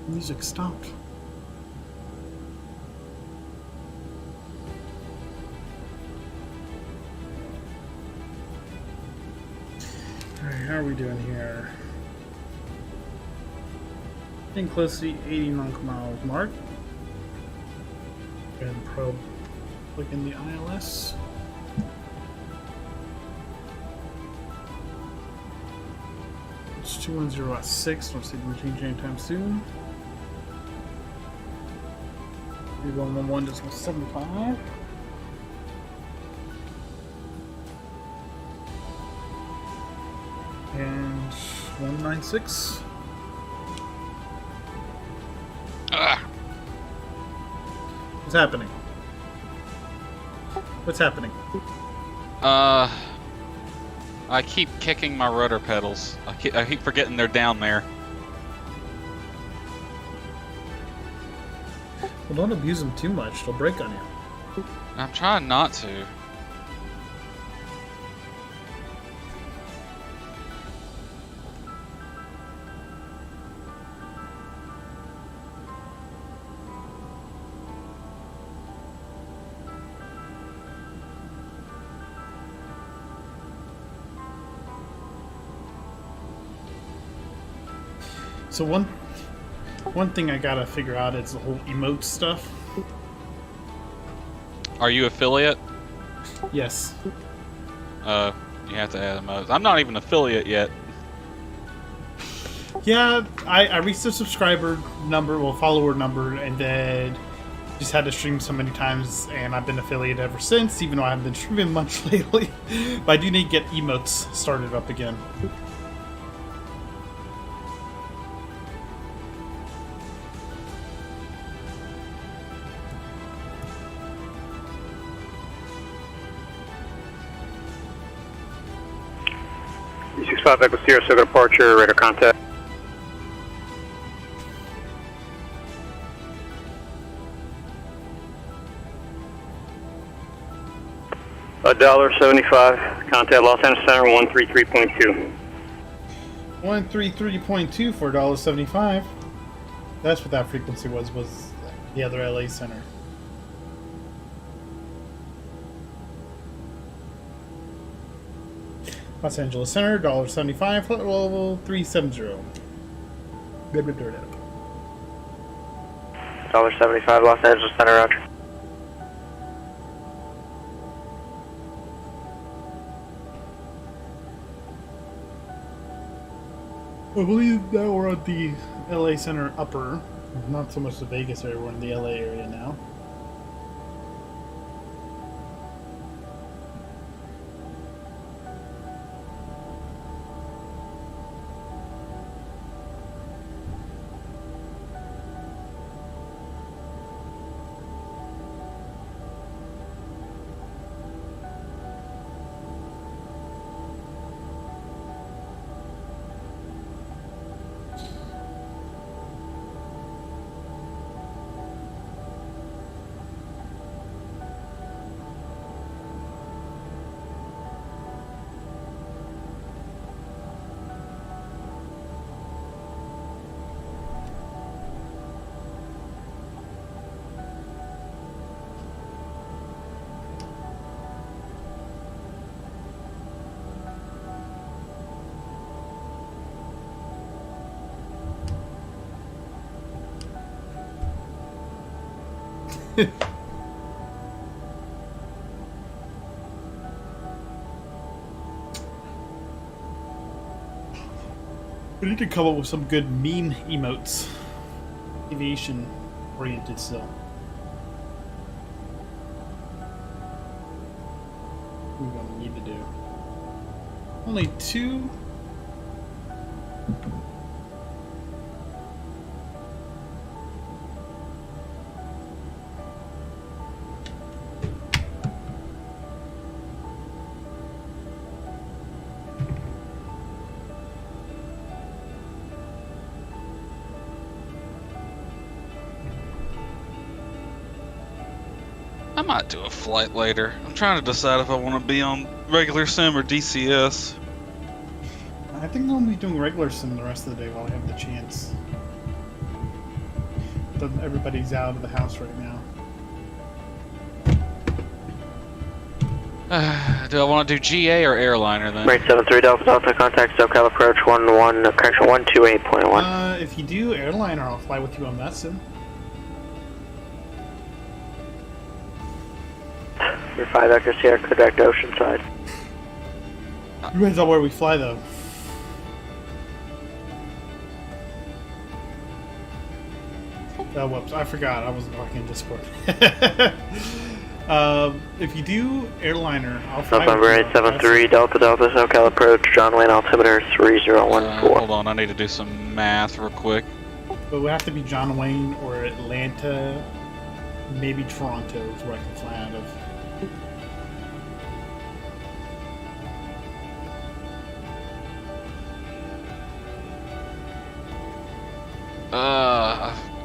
Music stopped. Alright, how are we doing here? Getting close to the 80 nautical miles mark. And probe. Look in the ILS. It's 210.6. Don't see them change anytime soon. 3111.75. And 196. What's happening? What's happening? I keep kicking my rudder pedals. I keep forgetting they're down there. Well, don't abuse them too much. They'll break on you. I'm trying not to. So one thing I gotta figure out is the whole emote stuff. Are you affiliate? Yes. You have to add emotes. I'm not even affiliate yet. Yeah, I reached the subscriber number, well, follower number, and then just had to stream so many times, and I've been affiliate ever since, even though I haven't been streaming much lately. But I do need to get emotes started up again. E65 Echo Sierra, Circle departure, radar contact. $1.75, contact Los Angeles Center 133.2. 133.2 for $1.75. That's what that frequency was the other LA center. Los Angeles Center, $1.75, level 370. $1.75, Los Angeles Center, roger. I believe that we're at the LA Center upper, not so much the Vegas area, we're in the LA area now. We need to come up with some good meme emotes. Aviation oriented still. We're gonna need to do. Only two. I might do a flight later. I'm trying to decide if I want to be on regular sim or DCS. I think I'll be doing regular sim the rest of the day while I have the chance. Everybody's out of the house right now. Do I want to do GA or airliner then? Right 73 Delta Delta, contact SoCal approach 11, correction 128.1. If you do airliner, I'll fly with you on that sim. Your 5 Echo Sierra, contact Oceanside. Depends on where we fly, though. Oh, whoops, I forgot. I wasn't talking in Discord. If you do airliner, I'll fly November with you. 873 Delta Delta, SoCal approach, John Wayne altimeter 3014. Hold on, I need to do some math real quick. But we have to be John Wayne or Atlanta, maybe Toronto is where I can fly out of.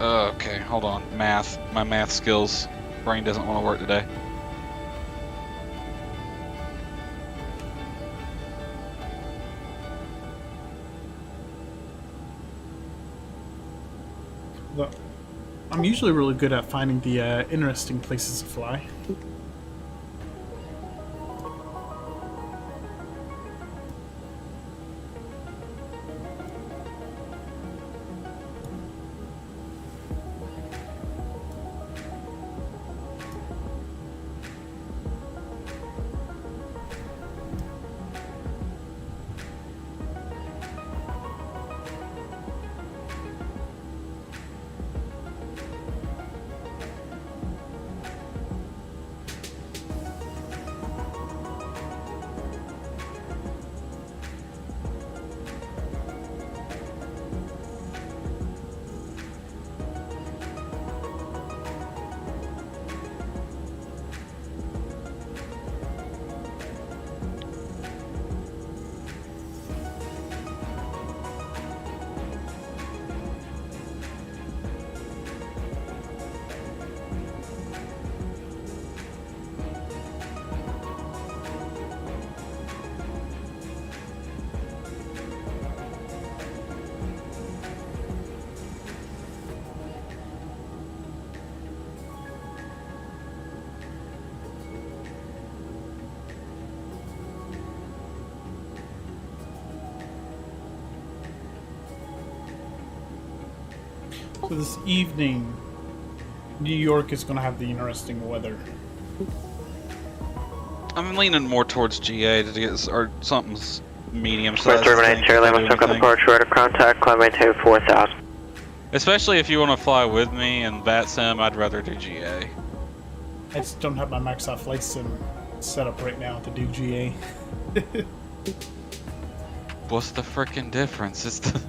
Okay, hold on. Math. My math skills. Brain doesn't want to work today. But I'm usually really good at finding the interesting places to fly. So this evening, New York is going to have the interesting weather. I'm leaning more towards GA to get or something's medium size. Terminate Charlie, let's hook up departure right of contact, climb maintain 4000. Especially if you want to fly with me in that sim, I'd rather do GA. I just don't have my Microsoft Flight Sim set up right now to do GA. What's the frickin' difference? It's the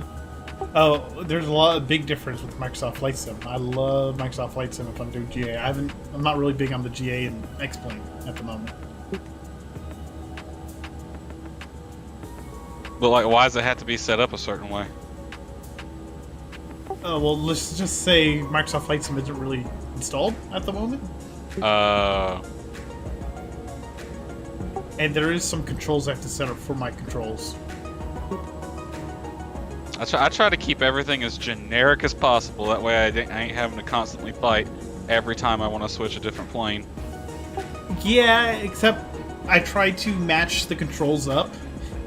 Oh, there's a big difference with Microsoft Flight Sim. I love Microsoft Flight Sim if I'm doing GA. I'm not really big on the GA and X-Plane at the moment. But like, why does it have to be set up a certain way? Well, let's just say Microsoft Flight Sim isn't really installed at the moment. And there is some controls I have to set up for my controls. I try to keep everything as generic as possible. That way I ain't having to constantly fight every time I want to switch a different plane. Yeah, except I try to match the controls up.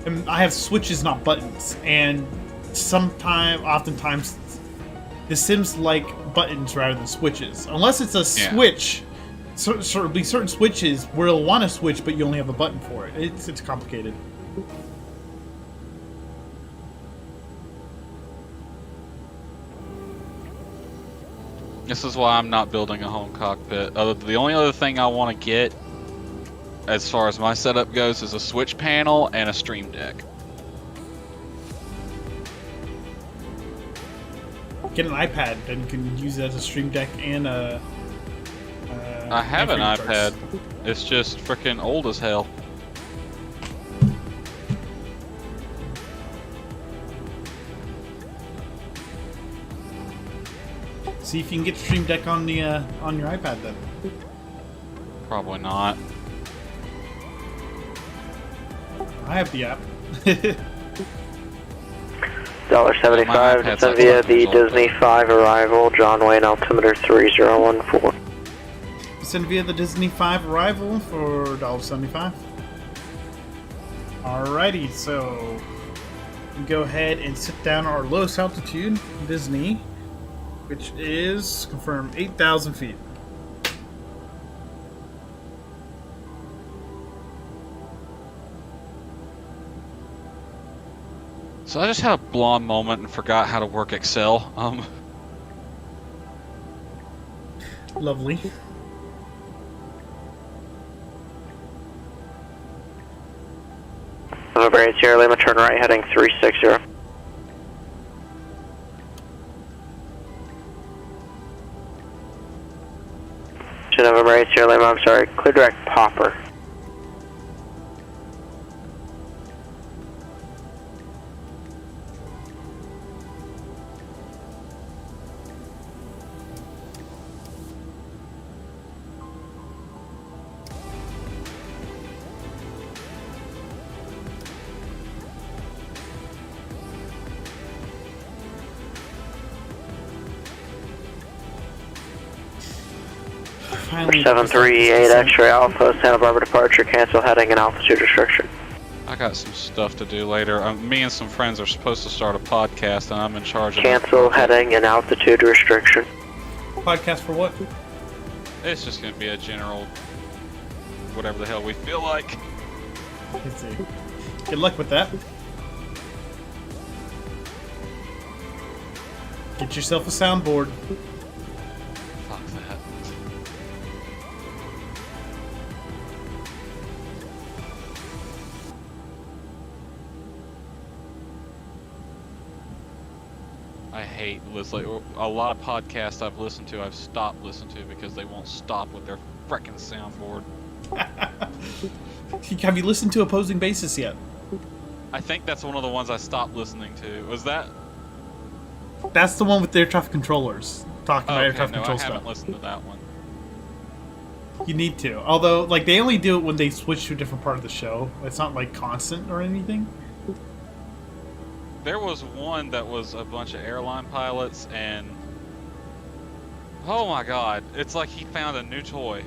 And I have switches, not buttons. And oftentimes, the Sims like buttons rather than switches. Unless it's a switch, so there'll be certain switches where you'll want to switch, but you only have a button for it. It's complicated. This is why I'm not building a home cockpit. The only other thing I want to get, as far as my setup goes, is a switch panel and a stream deck. Get an iPad, then you can use it as a stream deck and a... I have an iPad. It's just freaking old as hell. See if you can get Stream Deck on the on your iPad then. Probably not. I have the app. $75, descend via the Disney 5 arrival, John Wayne, altimeter 3014. Descend via the Disney 5 arrival for $1.75. Alrighty, so we go ahead and sit down our lowest altitude, Disney, which is confirmed 8,000 feet. So I just had a blonde moment and forgot how to work Excel. Lovely. November 8 Sierra Lima, turn right heading 360. To November 8 Sierra Lima, I'm sorry, clear direct Popper. Finally, 738 X-ray Alpha, Santa Barbara departure, cancel heading and altitude restriction. I got some stuff to do later. Me and some friends are supposed to start a podcast, and I'm in charge of Cancel heading and altitude restriction. Podcast for what? It's just going to be a general, whatever the hell we feel like. Let's see. Good luck with that. Get yourself a soundboard. Fuck that. I hate listening. A lot of podcasts I've listened to, I've stopped listening to because they won't stop with their frickin' soundboard. Have you listened to Opposing Basis yet? I think that's one of the ones I stopped listening to. Was that? That's the one with the air traffic controllers. Talking about air traffic control I haven't stuff. listened to that one. You need to. Although, like, they only do it when they switch to a different part of the show. It's not, like, constant or anything. There was one that was a bunch of airline pilots, and oh my god, it's like he found a new toy.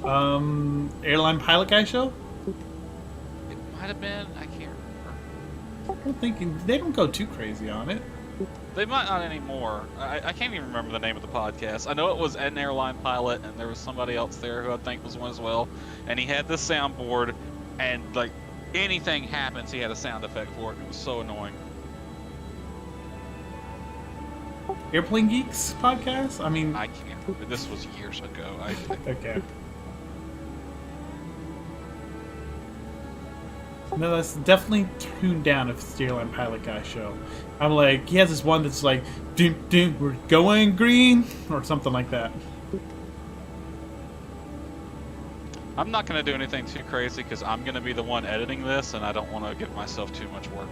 Airline pilot guy show? It might have been, I can't remember. I'm thinking they don't go too crazy on it. They might not anymore. I can't even remember the name of the podcast. I know it was an airline pilot, and there was somebody else there who I think was one as well, and he had this soundboard, and like anything happens, he had a sound effect for it, and it was so annoying. Airplane Geeks podcast? I mean... I can't remember. This was years ago. Okay. No, that's definitely tuned down if it's the Airline Pilot Guy show. I'm like, he has this one that's like, ding, ding, we're going green, or something like that. I'm not going to do anything too crazy because I'm going to be the one editing this, and I don't want to give myself too much work.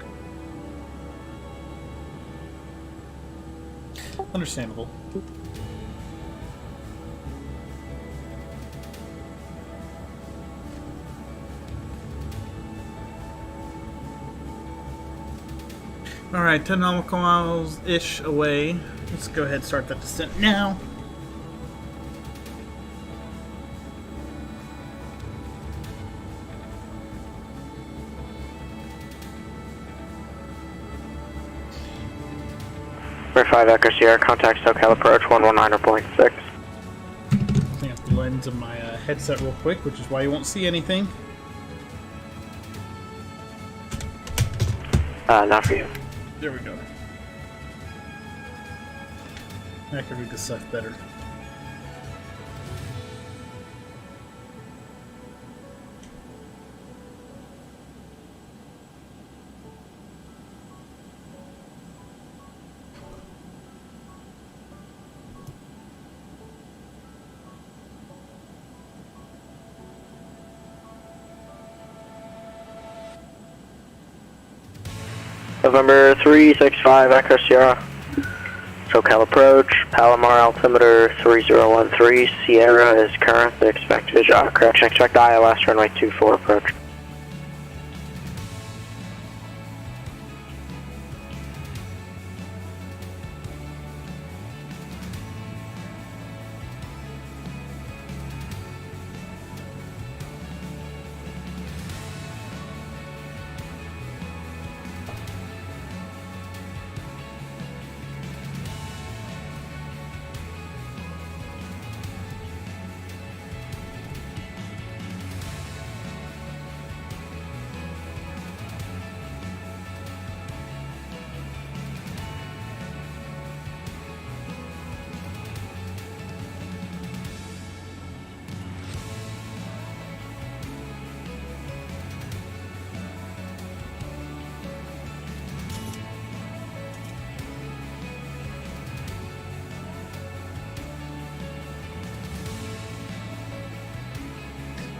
Understandable. Alright, 10 nautical miles-ish away. Let's go ahead and start that descent now. Number 5 Echo Sierra, contact SoCal approach 119.6. Clean up the lens of my headset real quick, which is why you won't see anything. Not for you. There we go. I can read this stuff better. November 365 Echo Sierra, SoCal approach, Palomar altimeter 3013, Sierra is current, expected, correction, expect ILS runway 24 approach.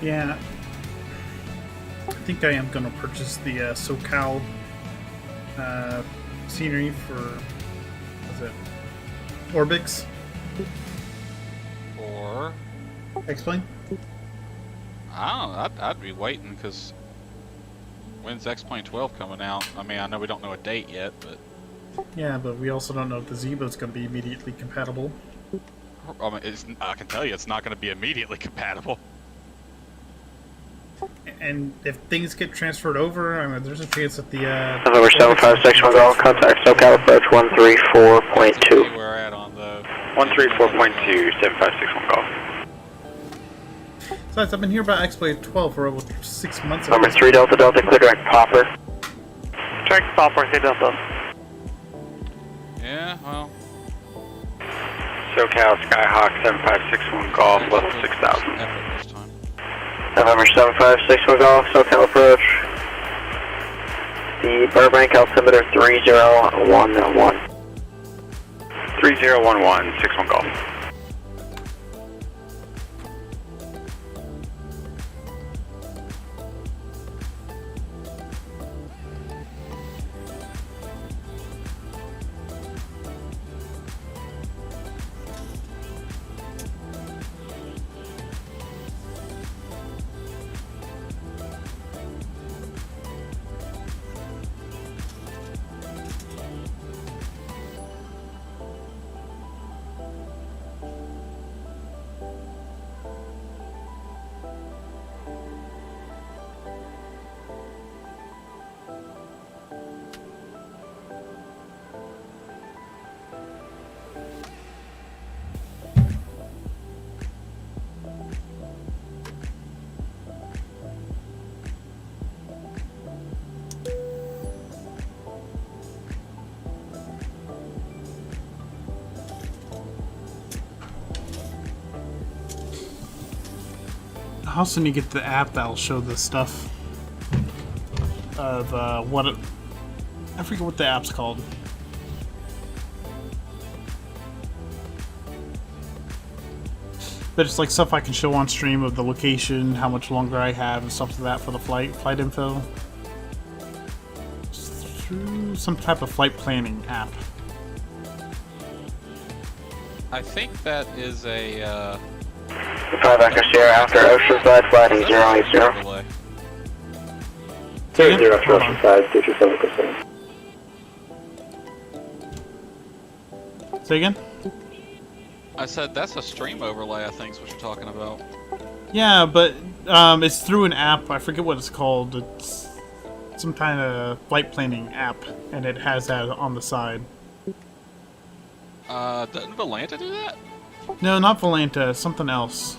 Yeah. I think I am going to purchase the SoCal scenery for, what is it, Orbix. Or Explain. I don't know. I'd be waiting because when's X-Plane 12 coming out? I mean, I know we don't know a date yet, but Yeah, but we also don't know if the Zeebo's going to be immediately compatible. I mean, I can tell you it's not going to be immediately compatible. And if things get transferred over, I mean, there's a chance that the November 7561 Golf, contact SoCal approach 134.2. See where we're at on the 134.2, 7561 Golf. Besides, I've been hearing about X-Plane 12 for over 6 months. Number 3 Delta Delta, clear direct Popper. Direct Popper, 3 Delta. Yeah, well, SoCal Skyhawk 7561 Golf, level 6000. effort this time. November 7561 Golf, SoCal approach. The Burbank altimeter 3011. 3011, 61 Golf. I also need to get the app that'll show the stuff of what it, I forget what the app's called. But it's like stuff I can show on stream of the location, how much longer I have, and stuff like that for the flight info. It's through some type of flight planning app. I think that is a 5 Echo Sierra after Oceanside, flighting 080. overlay. 0 after Oceanside, 227%. Say again? I said that's a stream overlay, I think is what you're talking about. Yeah, but it's through an app. I forget what it's called. It's some kind of flight planning app, and it has that on the side. Doesn't Volanta do that? No, not Volanta. Something else.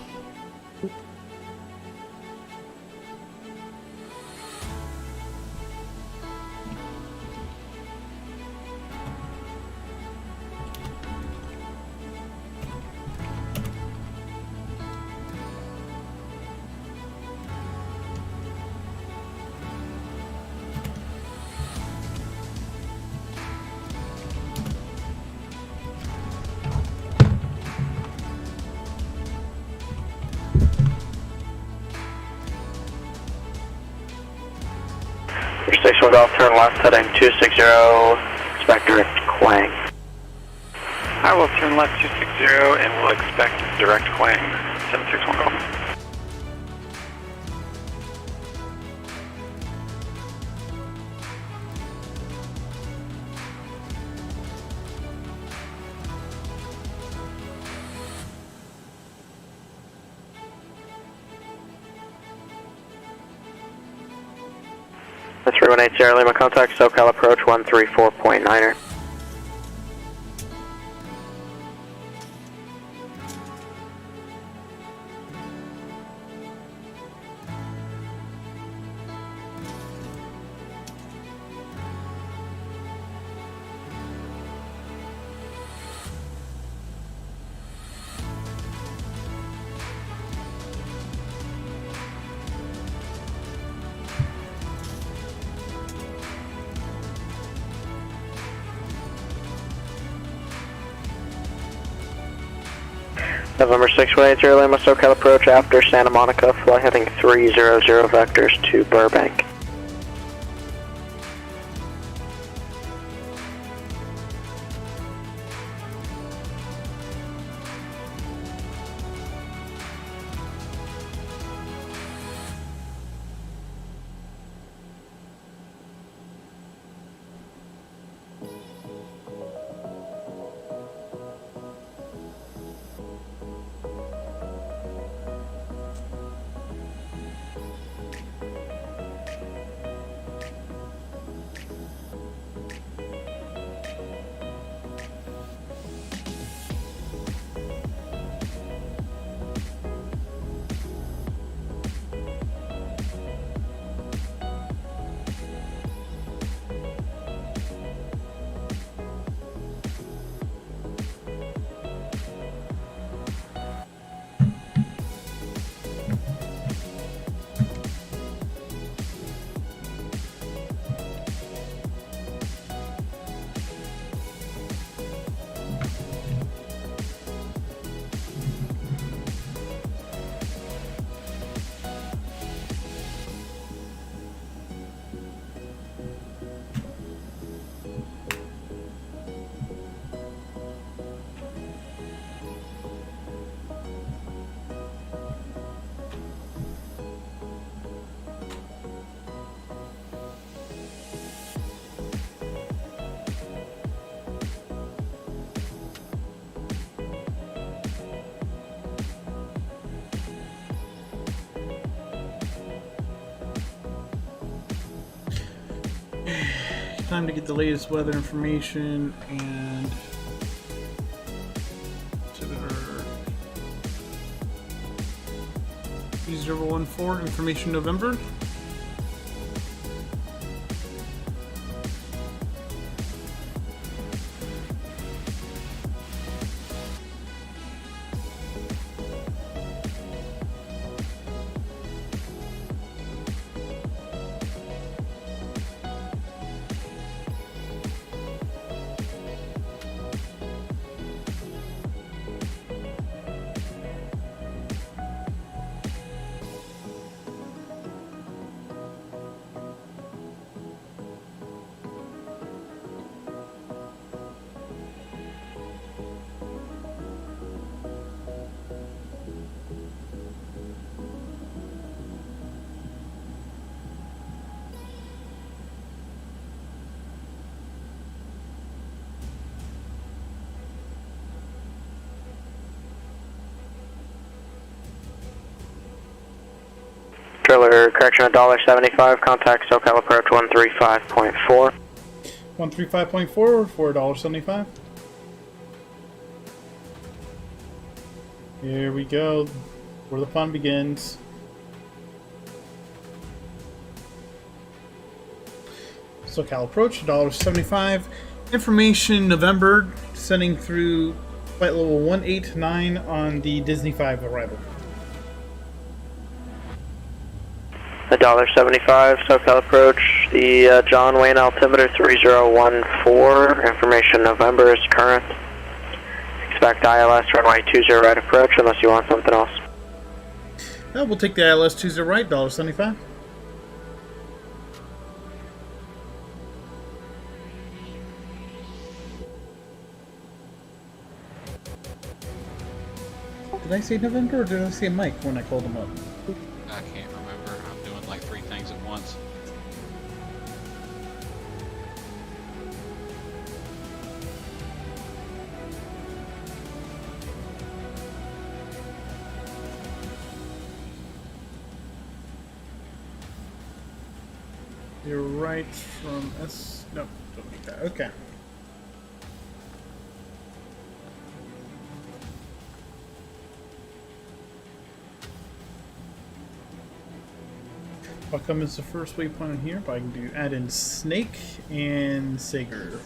For 61 Golf, turn left, heading 260, expect direct Quang. I will turn left 260 and will expect direct Quang, 761 Golf. The 3180 Sierra Lima, contact SoCal approach 134.9er. November 6180 Lima SoCal approach after Santa Monica, fly heading 300 vectors to Burbank. Time to get the latest weather information and altimeter 3014 information November. Trailer correction $1.75, contact SoCal approach 135.4. 135.4 for $1.75. Here we go, where the fun begins. SoCal approach $1.75. Information November, sending through flight level 189 on the Disney 5 arrival. $1.75, SoCal approach, the John Wayne altimeter 3014, information November is current. Expect ILS runway 20 right approach unless you want something else. We'll take the ILS 20 right, $1.75. Did I say November or did I say Mike when I called him up? I can't remember. I'm doing like 3 things at once. You're right from S. No, don't need that. Okay. Buckham is the first waypoint on here, but I can do add in Snake and Sager.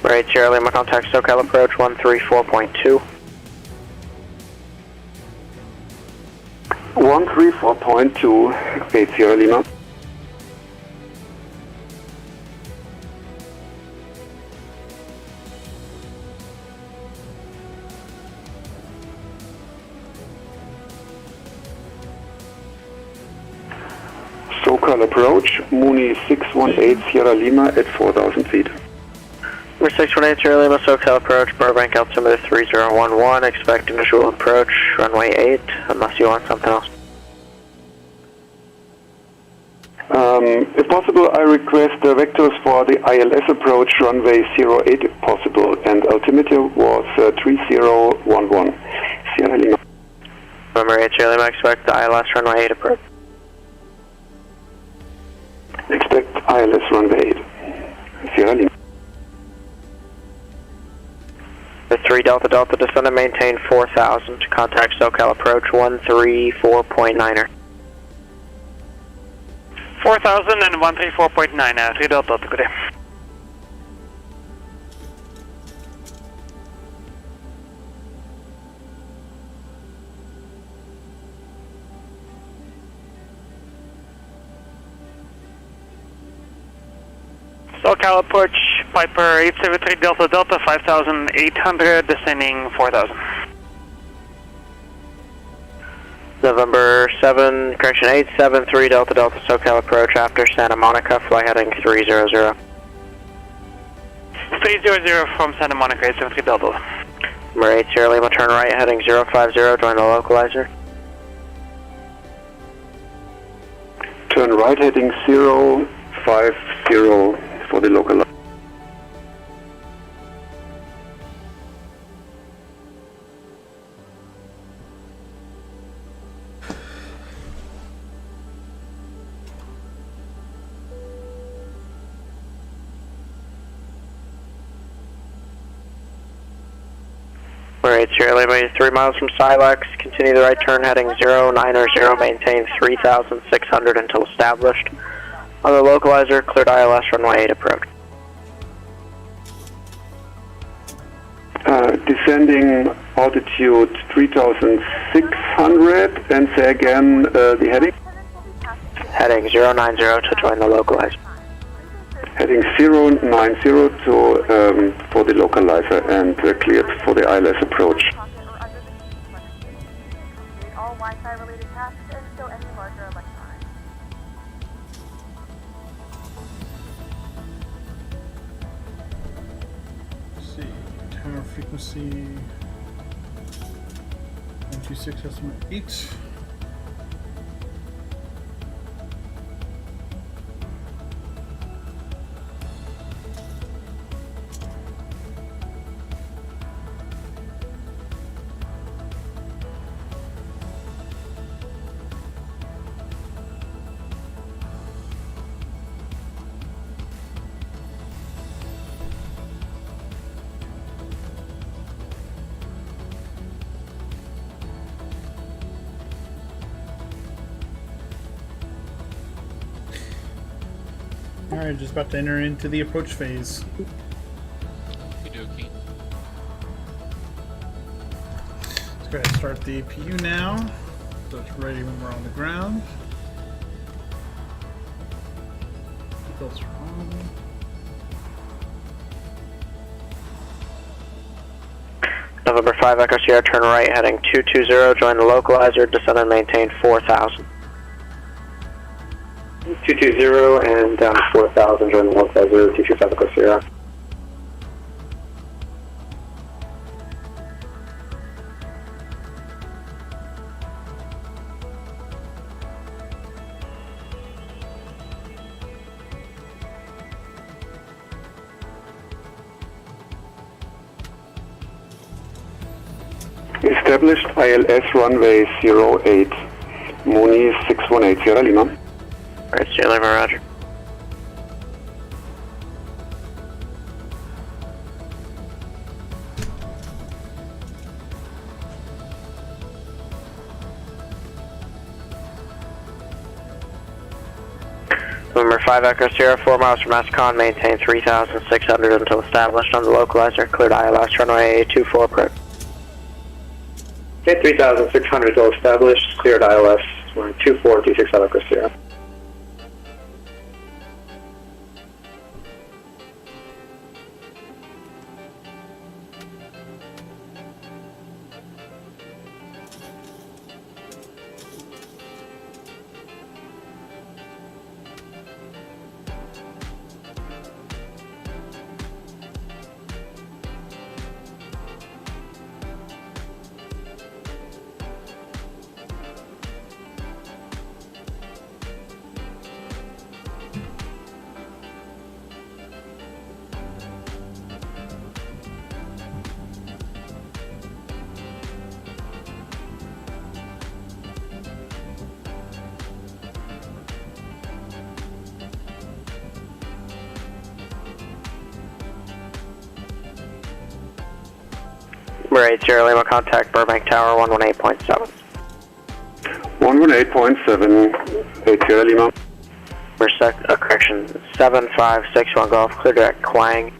Right, Sierra Lima, contact SoCal approach 134.2. 134.2, 8 Sierra Lima. SoCal approach, Mooney 618 Sierra Lima at 4,000 feet. Number 618 Sierra Lima, SoCal approach, Burbank altimeter 3011, expecting visual approach, runway 8, unless you want something else. If possible, I request the vectors for the ILS approach, runway 08 if possible, and altimeter was 3011 Sierra Lima. Number 8 Sierra Lima, expect the ILS runway 8 approach. Expect ILS runway 8, Sierra Lima. The 3 Delta Delta, descend and maintain 4,000, contact SoCal approach 134.9er. 4,000 and 134.9, 3 Delta Delta, good day. SoCal approach, Piper 873 Delta Delta, 5,800, descending 4,000. November 7, correction 873 Delta Delta SoCal approach after Santa Monica, fly heading 300. 300 from Santa Monica, 873 Delta. Number 8 Sierra Lima, turn right heading 050, join the localizer. Turn right heading 050 for the local. Alright, Sierra Lima, you're 3 miles from Silex, continue the right turn heading 090, maintain 3,600 until established. On the localizer, cleared ILS runway 8 approach. Descending altitude 3,600, and say again the heading? Heading 090 to join the localizer. Heading 090 to for the localizer and cleared for the ILS approach. All Wi-Fi related tasks and show any larger electronics. Let's see, tower frequency 126.8. Alright, just about to enter into the approach phase. Okey-dokey. Let's go ahead and start the APU now, so it's ready when we're on the ground. Seatbelts are on. November 5 Echo Sierra, turn right heading 220, join the localizer, descend and maintain 4,000. 220 and down to 4,000, join the localizer, 225 Echo Sierra. Established ILS runway 08, Mooney 618 Sierra Lima. Alright, Sierra Lima, roger. Number 5 Echo Sierra, 4 miles from Escon, maintain 3,600 until established on the localizer. Cleared ILS, runway 24 approach. Okay, 3,600 until established, cleared ILS, runway 24, 26 Echo Sierra. Number 8 Sierra Lima, contact Burbank Tower 118.7. 118.7, 8 Sierra Lima. Correction, 7561 Golf, clear direct Quang.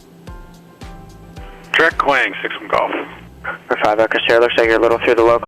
Direct Quang, 6-1 Golf. For 5 Echo Sierra, looks like you're a little through the local.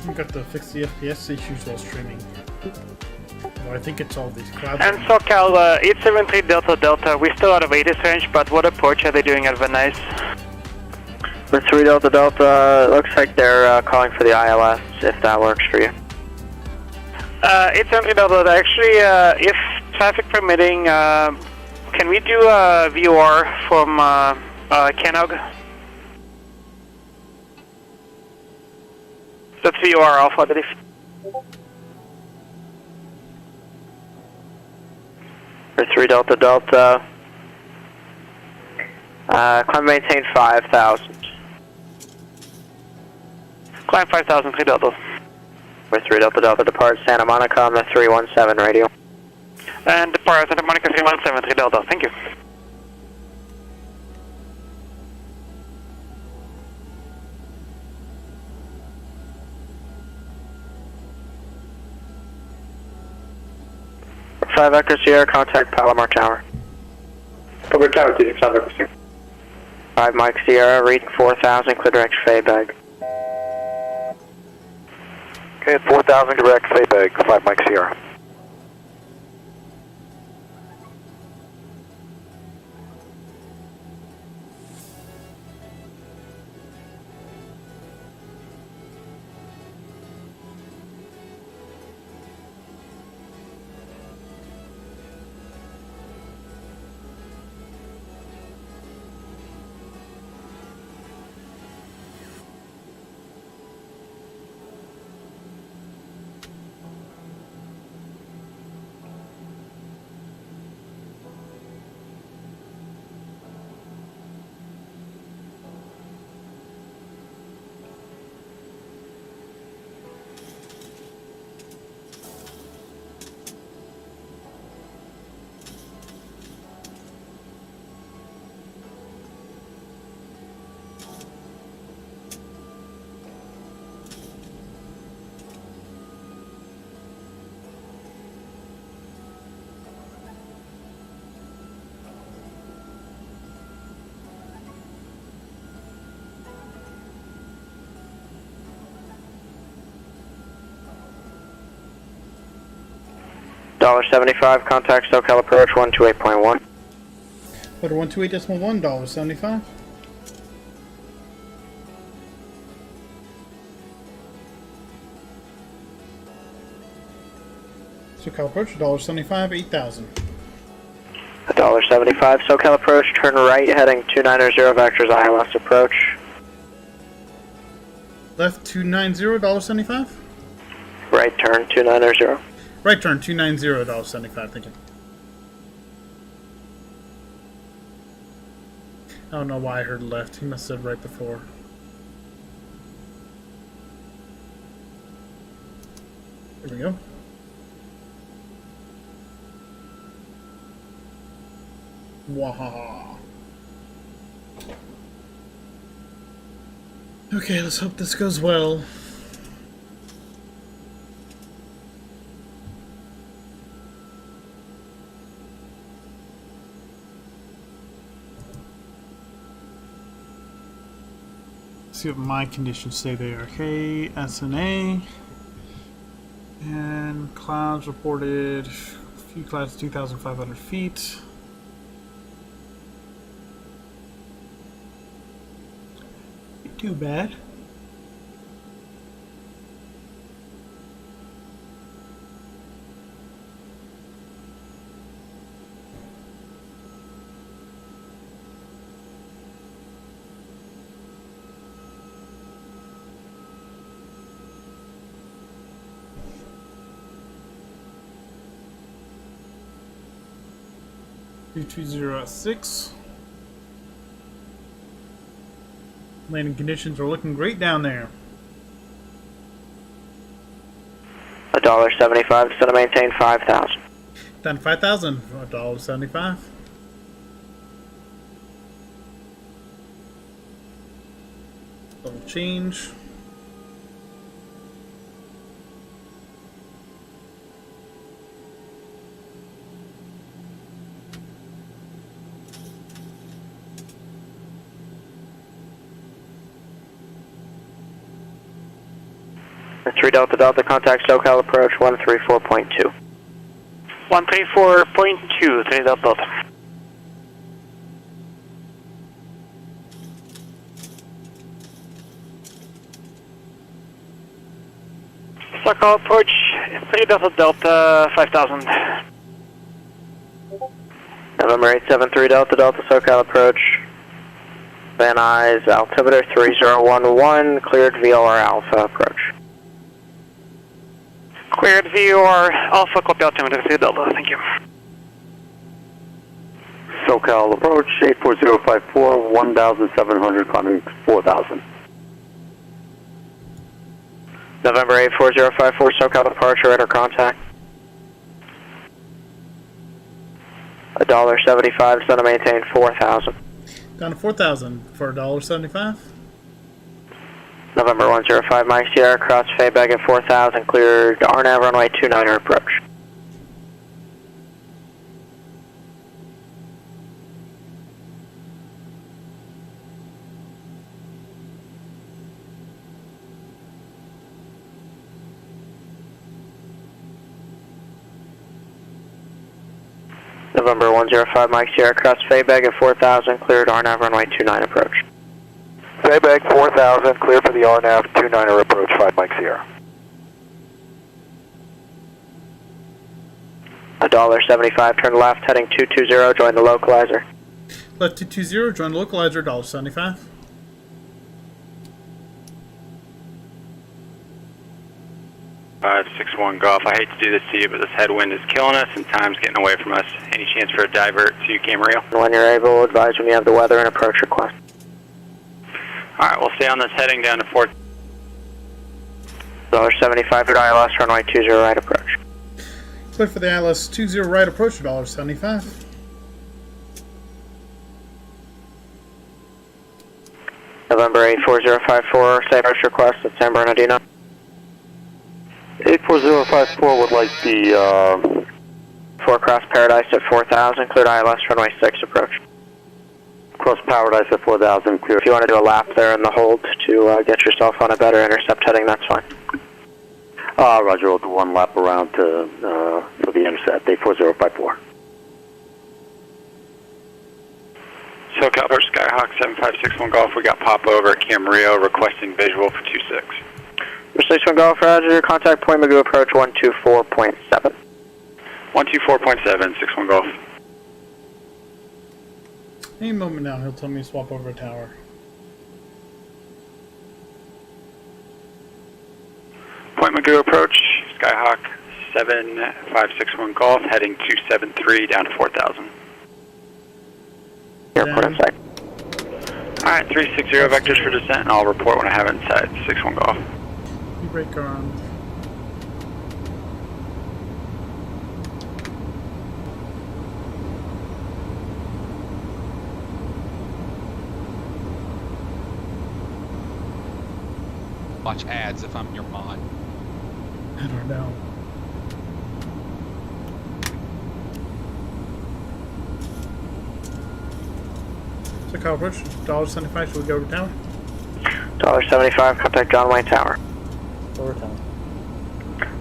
We got to fix the FPS issues while streaming. Well, I think it's all these clouds. And SoCal 873 Delta Delta, we're still out of 80 range, but what approach are they doing at Van Nuys? Number 3 Delta Delta, looks like they're calling for the ILS, if that works for you. 873 Delta, actually, if traffic permitting, can we do a VOR from Canog? That's VOR Alpha, I believe. Number 3 Delta Delta, climb maintain 5,000. Climb 5,000, 3 Delta. Number 3 Delta Delta, depart Santa Monica on the 317 radio. And depart Santa Monica 317, 3 Delta, thank you. Five Echo Sierra, contact Palomar Tower. Palomar Tower, 26 Echo Sierra. 5 Mike Sierra, reading 4,000, clear direct Faybag. Okay, 4,000 direct Faybag, 5 Mike Sierra. $1.75, contact SoCal approach 128.1. But 128.1, $1.75. SoCal approach $1.75, 8,000. $1.75 SoCal approach, turn right heading 290 vectors ILS approach. Left 290, $1.75. Right turn 290. Right turn, $290, $1.75, thank you. I don't know why I heard left. He must have said right before. Here we go. Wahaha. Okay, let's hope this goes well. See what my conditions say they are. Okay, SNA. And clouds reported. A few clouds, 2,500 feet. Not too bad. (320) Landing conditions are looking great down there. $1.75, it's going to maintain 5,000. Down to 5,000, $1.75. Double change. Three Delta Delta, contact SoCal approach 134.2. 134.2, 3 Delta Delta. SoCal approach 3 Delta Delta 5,000. November 873 Delta Delta, SoCal approach. Van Nuys, altimeter 3011, cleared VOR Alpha approach. Cleared VOR Alpha, copy altimeter 3 Delta, thank you. SoCal approach 84054, 1,700, climbing 4,000. November 84054, SoCal departure, radar contact. $1.75, it's going to maintain 4,000. Down to 4,000 for $1.75. November 105, Mike Sierra, cross Faybag at 4,000, cleared RNAV runway 29 approach. November 105, Mike Sierra, cross Faybag at 4,000, cleared RNAV runway 29 approach. Faybag 4,000, clear for the RNAV 29er approach, 5 Mike Sierra. $1.75, turn left, heading 220, join the localizer. Left 220, join the localizer, $1.75. Five 6-1 Golf. I hate to do this to you, but this headwind is killing us and time's getting away from us. Any chance for a divert to Camarillo? When you're able, advise when you have the weather and approach request. Alright, we'll stay on this heading down to Fort. $1.75 for ILS, runway 20 right approach. Clear for the ILS 20 right approach, $1.75. November 84054, same approach request at San Bernardino. 84054 would like the 4 Cross Paradise at 4,000, cleared ILS, runway 6 approach. Cross Paradise at 4,000, clear. If you want to do a lap there in the hold to get yourself on a better intercept heading, that's fine. Roger, we'll do one lap around to, for the intercept, 84054. SoCal for Skyhawk 7561 Golf, we got pop over at Camarillo requesting visual for 26. For 61 Golf, Roger, contact Point Magoo approach 124.7. 124.7, 61 Golf. Any moment now, he'll tell me to swap over a tower. Point Magoo approach, Skyhawk 7561 Golf, heading 273 down to 4000. Airport in sight. Alright, 360 vectors for descent, and I'll report when I have it inside 61 Golf. You break arms. Watch ads if I'm your mod. I don't know. So Kyle Bush, $1.75, should we go over town? $1.75, contact John Wayne Tower. Over town.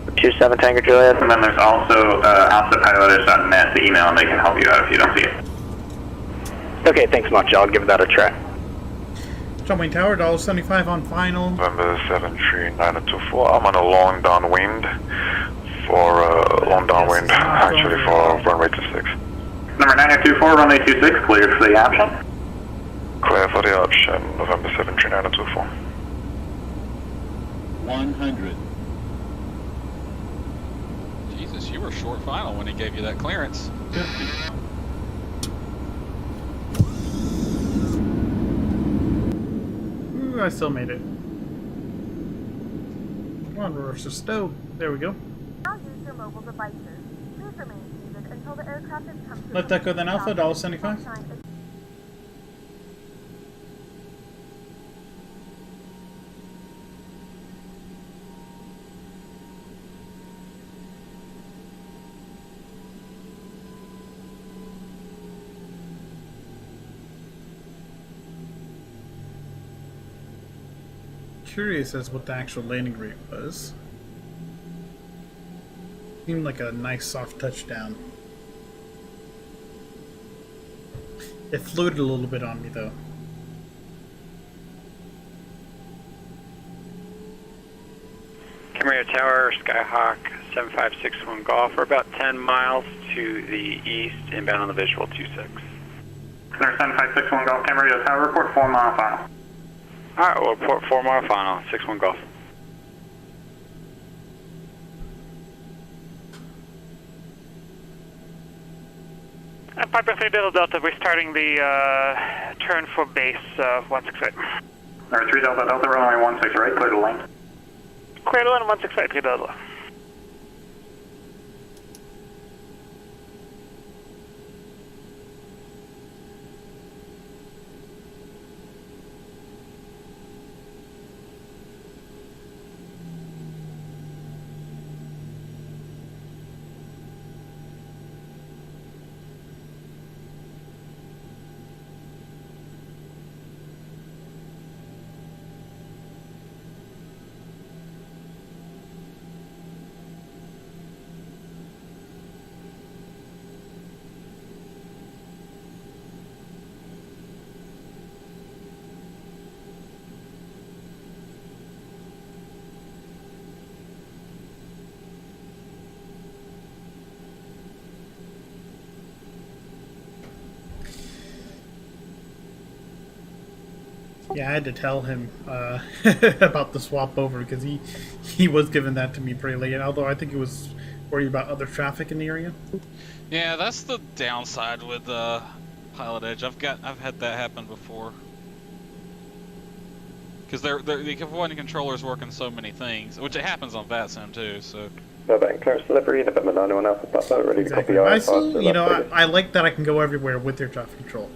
27 Tango Juliet. And then there's also outfitpilotage.net, the email, and they can help you out if you don't see it. Okay, thanks much. I'll give that a try. John Wayne Tower, $1.75 on final. November 73924. I'm on a long downwind actually for runway 26. Number 9024, runway 26, cleared for the option. Clear for the option, November 73924. 100. Jesus, you were short final when he gave you that clearance. Ooh, I still made it. Come on, reverse the stove. There we go. Now use your mobile devices. Please remain seated until the aircraft has come to Let that go then, Alpha, $1.75. Curious as what the actual landing rate was. Seemed like a nice soft touchdown. It floated a little bit on me though. Camarillo Tower, Skyhawk 7561 Golf. We're about 10 miles to the east, inbound on the visual 26. Center 7561 Golf, Camarillo Tower, report 4 mile final. Alright, we'll report 4 mile final, 61 Golf. Piper 3 Delta, we're starting the turn for base 168. Number 3 Delta, runway 16 right, clear to lane. Clear to lane 168, 3 Delta. Yeah, I had to tell him about the swap over because he was giving that to me pretty late. Although I think he was worried about other traffic in the area. Yeah, that's the downside with Pilot Edge. I've had that happen before. Because the avoiding controllers work in so many things, which it happens on VATSIM too. So. Burbank, clearance delivery, November 91 Alpha Papa, ready to copy I still, I like that I can go everywhere with their traffic control.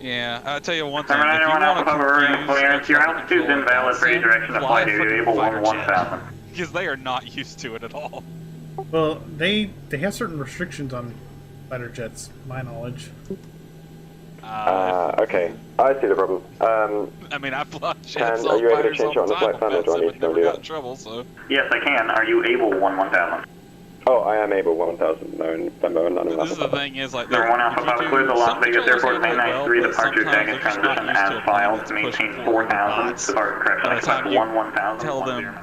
Yeah, I'll tell you one thing. Number If you 91 want Alpha Papa, clearance, your altitude's invalid for redirection to flight able 1000. Because they are not used to it at all. Well, they have certain restrictions on fighter jets, my knowledge. Okay, I see the problem. I mean, I've flown jets are you able to change it on the time flight plan, or do I need to go do that? Trouble, so. Yes, I can. Are you able 1000? Oh, I am able 1000. This is the thing is like. Number 1 Alpha Papa, clear the Las Vegas Airport May 93 departure baggage transition as filed. Maintain 4000. Correction, expect 1000. Tell them.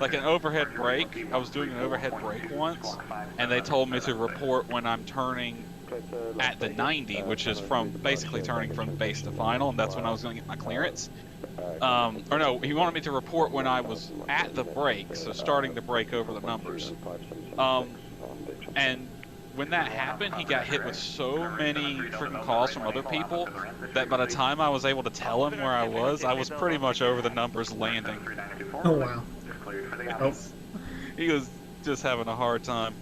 Like an overhead brake, I was doing an overhead brake once, and they told me to report when I'm turning at the 90, which is from basically turning from base to final, and that's when I was going to get my clearance. Or no, he wanted me to report when I was at the break, so starting to break over the numbers. And when that happened, he got hit with so many freaking calls from other people that by the time I was able to tell him where I was pretty much over the numbers landing. Oh, wow. Oh. He was just having a hard time.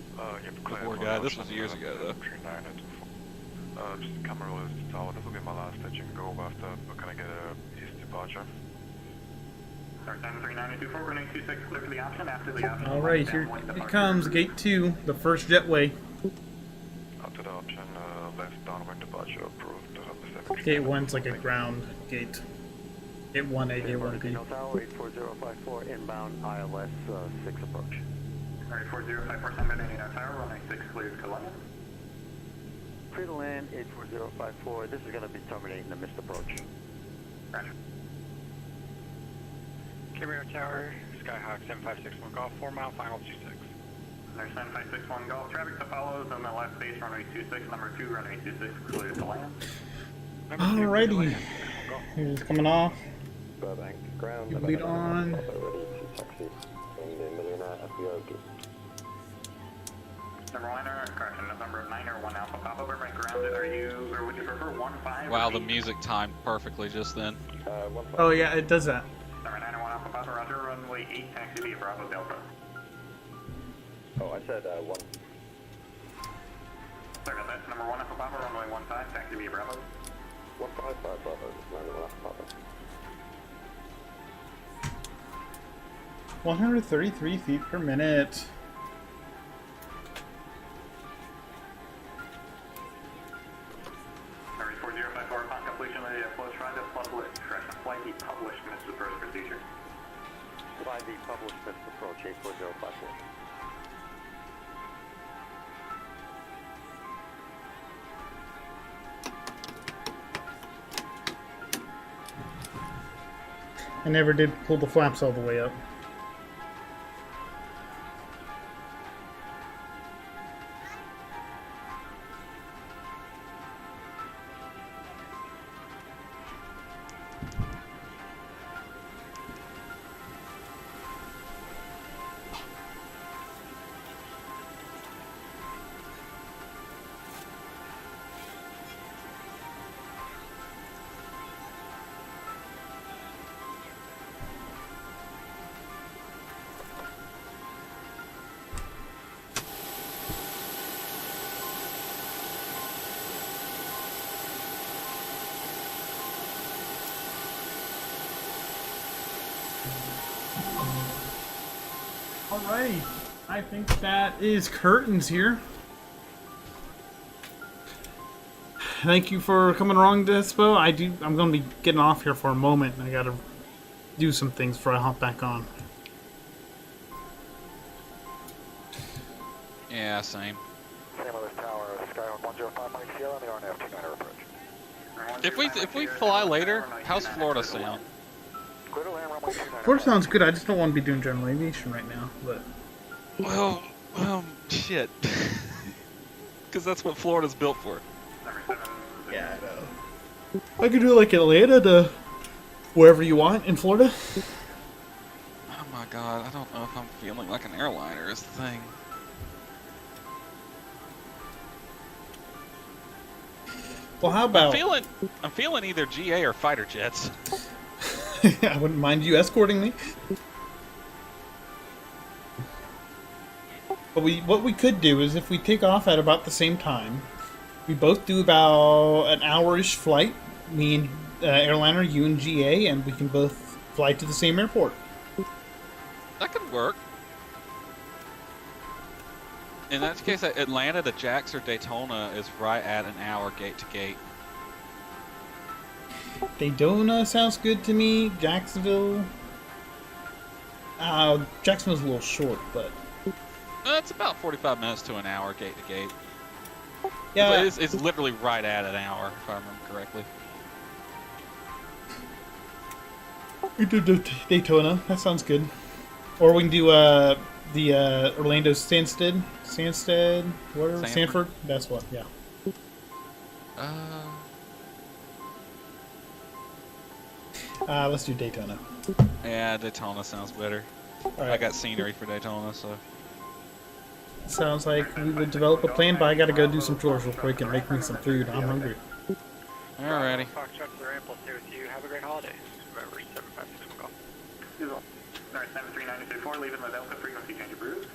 Poor guy. This was years ago, though. Just camera release to tower. This will be my last stitch. You can go after, but can I get a east departure? Alright, here it comes, gate 2, the first jetway. After the option, left downwind departure approved. Gate 1's like a ground gate. Gate 1A, gate 1B. Tower 84054 inbound ILS 6 approach. 84054 San Bernardino Tower, runway 6 cleared to London. Clear to land 84054. This is going to be terminating the missed approach. Roger. Cabrio Tower, Skyhawk 7561 Golf, 4 mile, final 26. There's 7561 Golf, traffic that follows on the left base, runway 26, number 2, runway 26, cleared to land. Alrighty, here's coming off. Burbank, ground. Lead on. Number 1, correction, November 9 or 1 Alpha Papa, Burbank grounded. Are you, or would you prefer 1-5? Wow, the music timed perfectly just then. Oh yeah, it does that. Number 9 or 1 Alpha Papa, roger, runway 8, taxi via Bravo Delta. Oh, I said 1. Sorry about that, number 1 Alpha Papa, runway 15, taxi via Bravo. 155 Bravo, 9 Alpha Papa. 133 feet per minute. Number 4054, upon completion of the flow trying to flight the published missed approach procedure. Fly the published missed approach 84054. I never did pull the flaps all the way up. Alright, I think that is curtains here. Thank you for coming along, Dispo. I'm going to be getting off here for a moment. I got to do some things before I hop back on. Yeah, same. Same on this tower, Skyhawk 105 Mike Sierra on the RNF 29 approach. If we fly later, how's Florida sound? Clear to land runway 29. Florida sounds good. I just don't want to be doing general aviation right now. But well, shit. Because that's what Florida's built for. yeah, I know. I could do like Atlanta to wherever you want in Florida. Oh my god, I don't know if I'm feeling like an airliner is the thing. Well, how about... I'm feeling either GA or fighter jets. I wouldn't mind you escorting me. But what we could do is if we take off at about the same time, we both do about an hour-ish flight, me and airliner, you and GA, and we can both fly to the same airport. That could work. In that case, Atlanta to Jax or Daytona is right at an hour gate to gate. Daytona sounds good to me. Jacksonville. Jacksonville's a little short, but It's about 45 minutes to an hour gate to gate. yeah, It's literally right at an hour, if I remember correctly. we do Daytona. That sounds good. Or we can do the Orlando Stansted, whatever, Sanford. Sanford. That's what. Yeah. Let's do Daytona. Yeah, Daytona sounds better. Alright. I got scenery for Daytona, so. Sounds like we will develop a plan, but I gotta go do some chores real quick and make me some food. I'm hungry. Alrighty. Foxtrot to the ramp, we'll stay with you. Have a great holiday. Remember, 7561 golf. Alright, 73924, leaving LevelUP, frequency change approved.